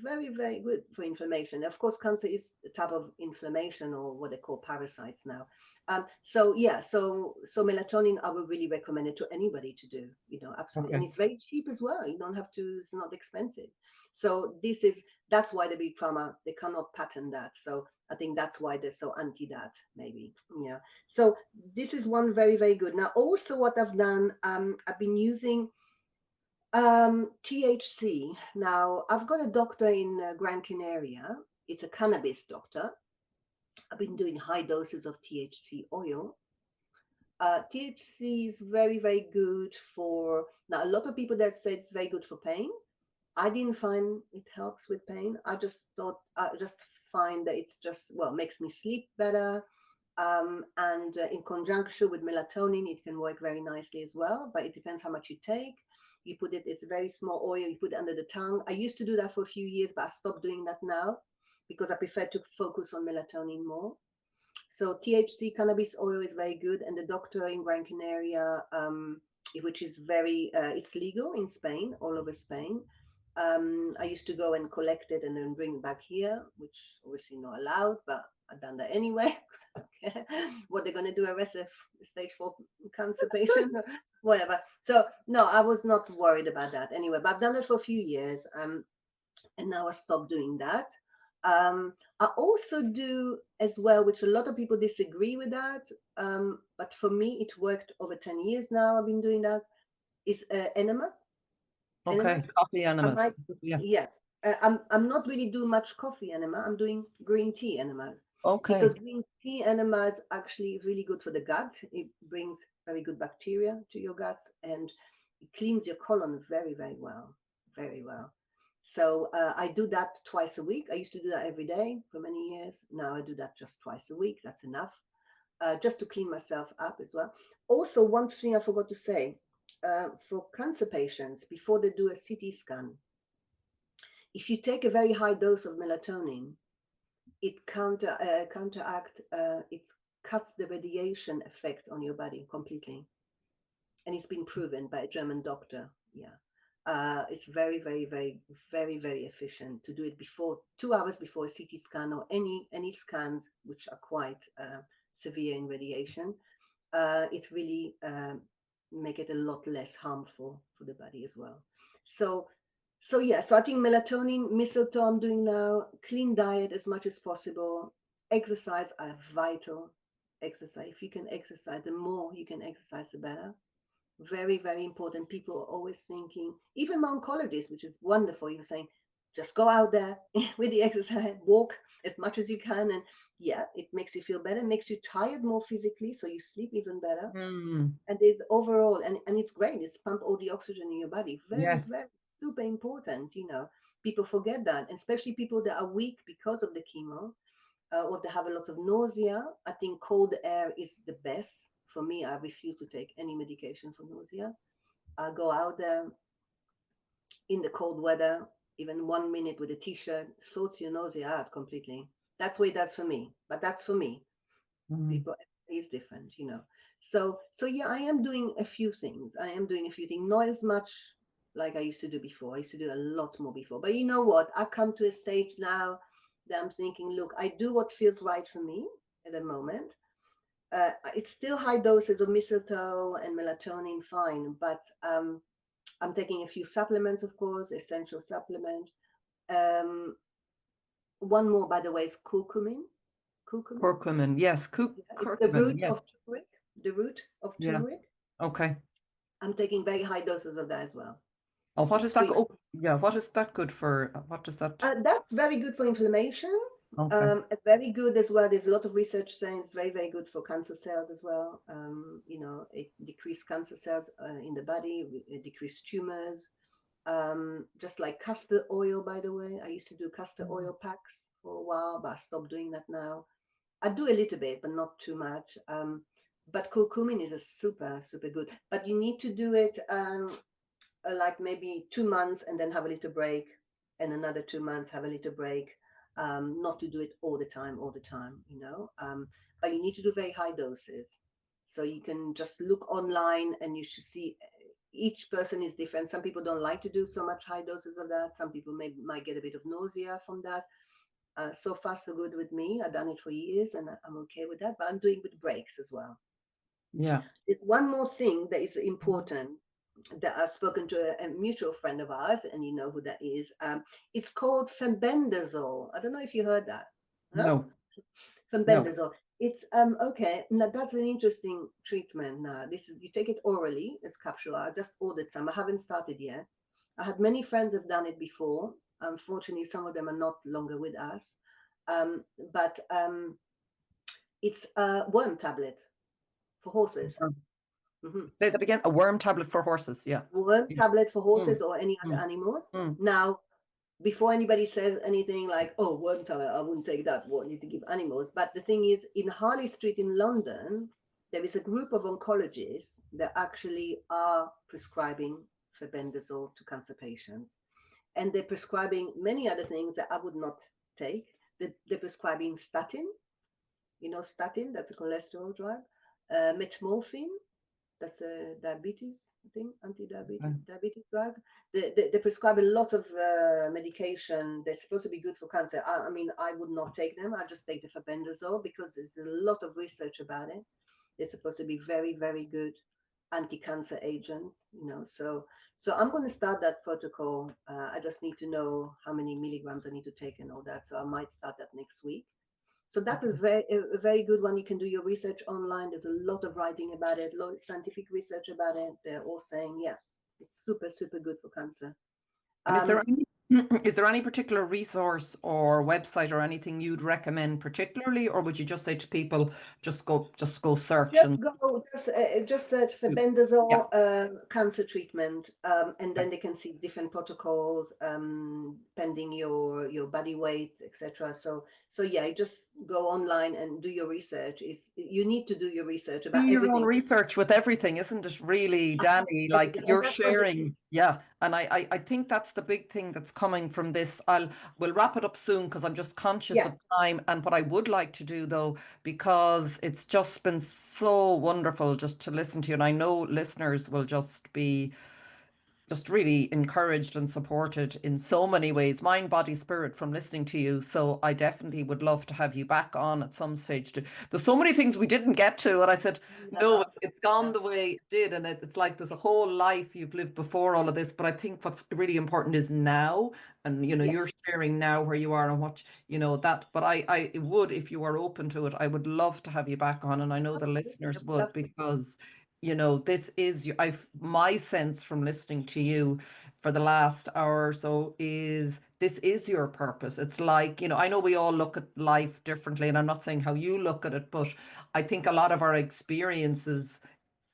[SPEAKER 2] Very, very good for inflammation. Of course, cancer is a type of inflammation or what they call parasites now. So yeah, so melatonin, I would really recommend it to anybody to do, absolutely. And
[SPEAKER 1] Okay.
[SPEAKER 2] it's very cheap as well. You don't have to, it's not expensive. So that's why the big pharma, they cannot patent that. So I think that's why they're so anti that, maybe. Yeah. So this is one very, very good. Now, also what I've done, I've been using THC. Now, I've got a doctor in Gran Canaria. It's a cannabis doctor. I've been doing high doses of THC oil. THC is very, very good for, now, a lot of people that say it's very good for pain. I didn't find it helps with pain. I just find that it's just, well, makes me sleep better. And in conjunction with melatonin, it can work very nicely as well, but it depends how much you take. You put it, it's a very small oil, you put it under the tongue. I used to do that for a few years, but I stopped doing that now because I prefer to focus on melatonin more. So THC cannabis oil is very good. And the doctor in Gran Canaria, which is it's legal in Spain, all over Spain. I used to go and collect it and then bring it back here, which obviously not allowed, but I've done that anyway. What they're going to do, arrest a stage 4 cancer patient, whatever. So no, I was not worried about that anyway, but I've done it for a few years. And now I stopped doing that. I also do as well, which a lot of people disagree with that, but for me, it worked over 10 years now. I've been doing that. Is enema.
[SPEAKER 1] Okay.
[SPEAKER 2] Enemas.
[SPEAKER 1] Coffee
[SPEAKER 2] I
[SPEAKER 1] enemas.
[SPEAKER 2] might,
[SPEAKER 1] Yeah.
[SPEAKER 2] yeah. I'm not really doing much coffee enema. I'm doing green tea enemas because
[SPEAKER 1] Okay.
[SPEAKER 2] green tea enemas actually really good for the gut. It brings very good bacteria to your gut and it cleans your colon very, very well, very well. So I do that twice a week. I used to do that every day for many years. Now I do that just twice a week. That's enough, just to clean myself up as well. Also, one thing I forgot to say, for cancer patients, before they do a CT scan, if you take a very high dose of melatonin, it it cuts the radiation effect on your body completely. And it's been proven by a German doctor. Yeah. It's very, very, very, very, very efficient to do it before 2 hours before a CT scan or any scans which are quite severe in radiation. It really make it a lot less harmful for the body as well. So yeah, so I think melatonin, mistletoe I'm doing now, clean diet as much as possible, exercise are vital. Exercise, if you can exercise, the more you can exercise, the better. Very, very important. People are always thinking, even my oncologist, which is wonderful, you're saying, just go out there with the exercise, walk as much as you can. And yeah, it makes you feel better, makes you tired more physically, so you sleep even better.
[SPEAKER 1] Mm.
[SPEAKER 2] And there's overall, and it's great, it's pump all the oxygen in your body. Very,
[SPEAKER 1] Yes.
[SPEAKER 2] very super important, People forget that, especially people that are weak because of the chemo, or they have a lot of nausea. I think cold air is the best. For me, I refuse to take any medication for nausea. I go out there in the cold weather, even 1 minute with a t-shirt, sorts your nausea out completely. That's what it does for me, but that's for me.
[SPEAKER 1] Mm.
[SPEAKER 2] People is different. So yeah, I am doing a few things. Not as much like I used to do before. I used to do a lot more before. But you know what? I come to a stage now that I'm thinking, look, I do what feels right for me at the moment. It's still high doses of mistletoe and melatonin, fine, but I'm taking a few supplements, of course, essential supplement. Um, One more, by the way, is curcumin. Curcumin.
[SPEAKER 1] Curcumin. Yes.
[SPEAKER 2] Yeah, it's the
[SPEAKER 1] Curcumin.
[SPEAKER 2] root
[SPEAKER 1] Yes.
[SPEAKER 2] of turmeric. The root of
[SPEAKER 1] Yeah.
[SPEAKER 2] turmeric.
[SPEAKER 1] Okay.
[SPEAKER 2] I'm taking very high doses of that as well.
[SPEAKER 1] Oh, what is that?
[SPEAKER 2] Three.
[SPEAKER 1] Oh, yeah. What is that good for? What does that?
[SPEAKER 2] That's very good for inflammation.
[SPEAKER 1] Okay.
[SPEAKER 2] Very good as well. There's a lot of research saying it's very, very good for cancer cells as well. It decreased cancer cells in the body, it decreased tumors. Just like castor oil, by the way. I used to do castor oil packs for a while, but I stopped doing that now. I do a little bit, but not too much. But curcumin is a super, super good. But you need to do it like maybe 2 months and then have a little break, and another 2 months, have a little break. Not to do it all the time, but you need to do very high doses. So you can just look online and you should see each person is different. Some people don't like to do so much high doses of that. Some people might get a bit of nausea from that. So far, so good with me. I've done it for years and I'm okay with that, but I'm doing with breaks as well.
[SPEAKER 1] Yeah.
[SPEAKER 2] There's one more thing that is important that I've spoken to a mutual friend of ours, and you know who that is. It's called fenbendazole. I don't know if you heard that. Huh?
[SPEAKER 1] No. No.
[SPEAKER 2] Fenbendazole. It's okay. Now that's an interesting treatment. Now this is, you take it orally as capsule. I just ordered some. I haven't started yet. I had many friends have done it before. Unfortunately, some of them are not longer with us. But it's a worm tablet for horses. Hmm
[SPEAKER 1] Say that again. A worm tablet for horses. Yeah.
[SPEAKER 2] Worm
[SPEAKER 1] Yeah.
[SPEAKER 2] tablet for horses
[SPEAKER 1] Mm,
[SPEAKER 2] or any other
[SPEAKER 1] mm,
[SPEAKER 2] animals.
[SPEAKER 1] mm.
[SPEAKER 2] Now, before anybody says anything like, oh, worm tablet, I wouldn't take that, what need to give animals. But the thing is, in Harley Street in London, there is a group of oncologists that actually are prescribing febendazole to cancer patients. And they're prescribing many other things that I would not take. They're prescribing statin, statin, that's a cholesterol drug, metformin, that's a diabetes thing,
[SPEAKER 1] Okay.
[SPEAKER 2] diabetes drug. They prescribe a lot of medication. They're supposed to be good for cancer. I mean, I would not take them. I just take the febendazole because there's a lot of research about it. They're supposed to be very, very good anti-cancer agents, so I'm going to start that protocol. I just need to know how many milligrams I need to take and all that. So I might start that next week. So that is
[SPEAKER 1] Okay.
[SPEAKER 2] a very good one. You can do your research online. There's a lot of writing about it, a lot of scientific research about it. They're all saying, yeah, it's super, super good for cancer.
[SPEAKER 1] And is there
[SPEAKER 2] Um,
[SPEAKER 1] any is there any particular resource or website or anything you'd recommend particularly, or would you just say to people, just go search
[SPEAKER 2] just
[SPEAKER 1] and
[SPEAKER 2] go, just search for
[SPEAKER 1] yeah.
[SPEAKER 2] bendazole cancer treatment, and
[SPEAKER 1] Okay.
[SPEAKER 2] then they can see different protocols, pending your body weight, etc. So yeah, just go online and do your research. You need to do your research
[SPEAKER 1] Do
[SPEAKER 2] about
[SPEAKER 1] your own
[SPEAKER 2] everything.
[SPEAKER 1] research with everything, isn't it really, Danny? Like
[SPEAKER 2] Everything, and
[SPEAKER 1] you're
[SPEAKER 2] that's what the
[SPEAKER 1] sharing, yeah. And I think that's the big thing that's coming from this. We'll wrap it up soon because I'm just conscious
[SPEAKER 2] yeah.
[SPEAKER 1] of time. And what I would like to do though, because it's just been so wonderful just to listen to you, and I know listeners will just really encouraged and supported in so many ways, mind, body, spirit, from listening to you. So I definitely would love to have you back on at some stage. There's so many things we didn't get to, and I said, no,
[SPEAKER 2] No,
[SPEAKER 1] it's gone
[SPEAKER 2] no.
[SPEAKER 1] the way it did, and it's like there's a whole life you've lived before all of this. But I think what's really important is now, and
[SPEAKER 2] Yeah,
[SPEAKER 1] you're sharing now where you are and what that. But I would, if you are open to it, I would love to have you back on, and I know the
[SPEAKER 2] absolutely. I
[SPEAKER 1] listeners
[SPEAKER 2] would
[SPEAKER 1] would
[SPEAKER 2] love to.
[SPEAKER 1] because this is I've my sense from listening to you for the last hour or so is this is your purpose. It's like, I know we all look at life differently, and I'm not saying how you look at it, but I think a lot of our experiences,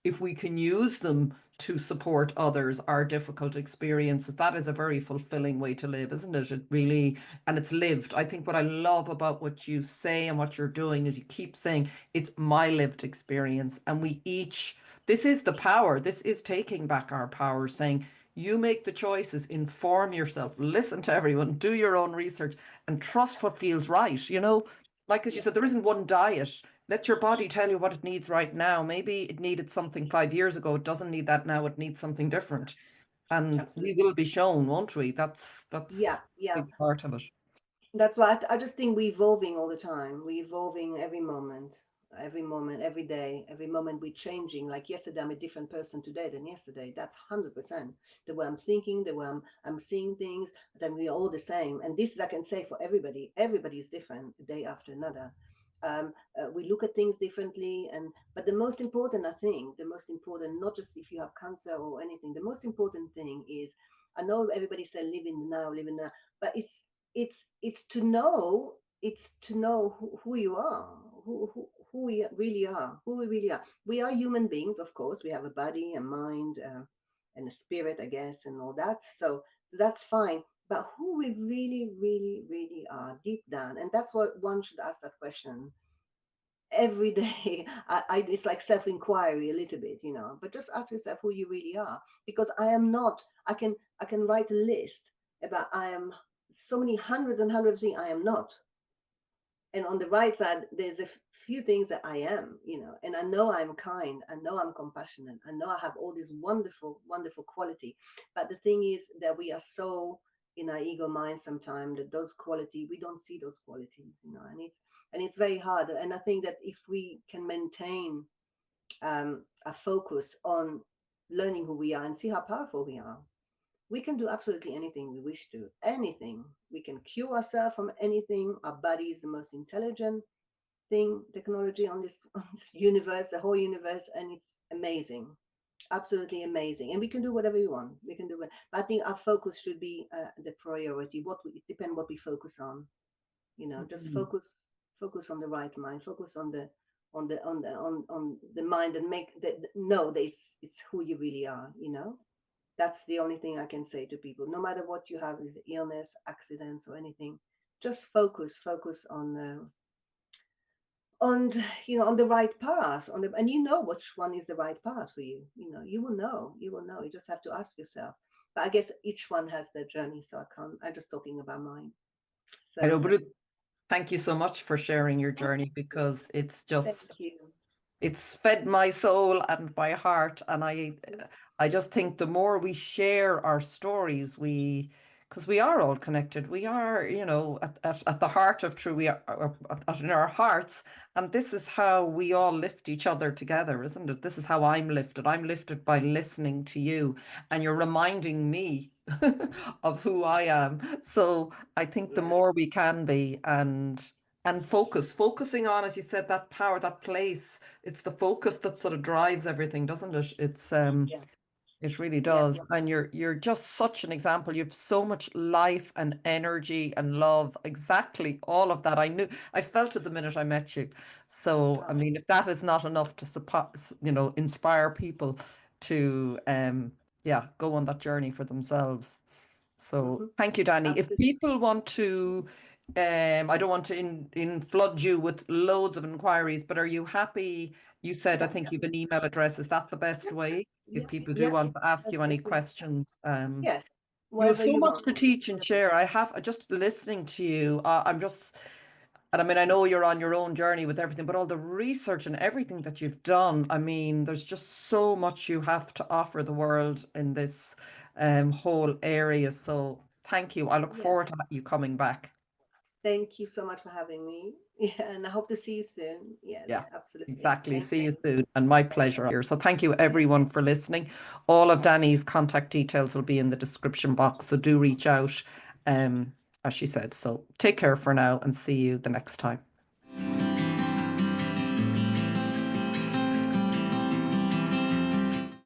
[SPEAKER 1] if we can use them to support others, our difficult experiences, that is a very fulfilling way to live, isn't it? It really, and it's lived. I think what I love about what you say and what you're doing is you keep saying it's my lived experience, and we each, this is the power. This is taking back our power, saying, you make the choices, inform yourself, listen to everyone, do your own research, and trust what feels right. Like as you
[SPEAKER 2] Yeah,
[SPEAKER 1] said, there isn't one diet. Let your body tell you what it needs right now. Maybe it needed something 5 years ago. It doesn't need that now. It needs something different. And we
[SPEAKER 2] absolutely.
[SPEAKER 1] will be shown, won't we? That's
[SPEAKER 2] Yeah,
[SPEAKER 1] a
[SPEAKER 2] yeah.
[SPEAKER 1] big part of it.
[SPEAKER 2] That's why I just think we're evolving all the time. We're evolving every moment, every day, every moment we're changing. Like yesterday, I'm a different person today than yesterday. That's 100%. The way I'm thinking, the way I'm seeing things, then we're all the same. And this I can say for everybody. Everybody is different a day after another. We look at things differently, but the most important, I think, the most important, not just if you have cancer or anything, the most important thing is, I know everybody said live in the now, but it's to know it's to know who you are, who we really are, who we really are. We are human beings, of course. We have a body, a mind, and a spirit, I guess, and all that. So that's fine. But who we really, really, really are deep down, and that's what one should ask that question every day. It's like self-inquiry a little bit, but just ask yourself who you really are, because I am not. I can write a list about I am so many hundreds and hundreds of things I am not, and on the right side there's a few things that I am, and I know I'm kind, I know I'm compassionate, I know I have all this wonderful, wonderful quality. But the thing is that we are so in our ego mind sometimes that those quality, we don't see those qualities, and it's very hard. And I think that if we can maintain a focus on learning who we are and see how powerful we can do absolutely anything we wish to. Anything. We can cure ourselves from anything. Our body is the most intelligent thing, technology on this universe, the whole universe, and it's amazing. Absolutely amazing. And we can do whatever we want. We can do it. But I think our focus should be the priority. It depends what we focus on. Just
[SPEAKER 1] Mhm.
[SPEAKER 2] focus on the right mind. Focus on the mind, and make that know that it's who you really are. That's the only thing I can say to people. No matter what you have, is illness, accidents, or anything, just focus on the right path, and which one is the right path for you. You will know. You just have to ask yourself. But I guess each one has their journey, so I'm just talking about mine.
[SPEAKER 1] I know,
[SPEAKER 2] So
[SPEAKER 1] but thank you so much for sharing your
[SPEAKER 2] oh,
[SPEAKER 1] journey because it's
[SPEAKER 2] thank
[SPEAKER 1] just
[SPEAKER 2] you.
[SPEAKER 1] it's fed my soul and my heart. And I just think the more we share our stories, because we are all connected. We are, at the heart of true, we are in our hearts. And this is how we all lift each other together, isn't it? This is how I'm lifted. I'm lifted by listening to you, and you're reminding me of who I am. So I think the
[SPEAKER 2] Yeah,
[SPEAKER 1] more we can be, and focusing on, as you said, that power, that place. It's the focus that sort of drives everything, doesn't it?
[SPEAKER 2] yeah,
[SPEAKER 1] It really
[SPEAKER 2] yeah,
[SPEAKER 1] does. And you're just such an example. You have so much life and energy and love. Exactly all of that. I felt it the minute I met you. So, I
[SPEAKER 2] oh,
[SPEAKER 1] mean, if that is not enough to inspire people to yeah, go on that journey for themselves. So
[SPEAKER 2] mhm,
[SPEAKER 1] thank you, Danny. If
[SPEAKER 2] absolutely.
[SPEAKER 1] people want to, I don't want to flood you with loads of inquiries, but are you happy? You said, I
[SPEAKER 2] Yeah,
[SPEAKER 1] think you've an email address. Is that the best
[SPEAKER 2] yeah,
[SPEAKER 1] way? If
[SPEAKER 2] yeah,
[SPEAKER 1] people do
[SPEAKER 2] yeah.
[SPEAKER 1] want to ask
[SPEAKER 2] That's
[SPEAKER 1] you any
[SPEAKER 2] perfect.
[SPEAKER 1] questions,
[SPEAKER 2] Yes,
[SPEAKER 1] you have
[SPEAKER 2] whatever
[SPEAKER 1] so
[SPEAKER 2] you
[SPEAKER 1] much
[SPEAKER 2] want.
[SPEAKER 1] to teach and share. Just listening to you. And I mean, I know you're on your own journey with everything, but all the research and everything that you've done, I mean, there's just so much you have to offer the world in this whole area. So thank you. I look
[SPEAKER 2] Yeah.
[SPEAKER 1] forward to you coming back.
[SPEAKER 2] Thank you so much for having me. Yeah, and I hope to see you soon. Yes,
[SPEAKER 1] Yeah,
[SPEAKER 2] absolutely.
[SPEAKER 1] exactly.
[SPEAKER 2] Thank
[SPEAKER 1] See
[SPEAKER 2] you.
[SPEAKER 1] you soon. And my pleasure. So thank you everyone for listening. All of Danny's contact details will be in the description box. So do reach out, as she said. So take care for now and see you the next time.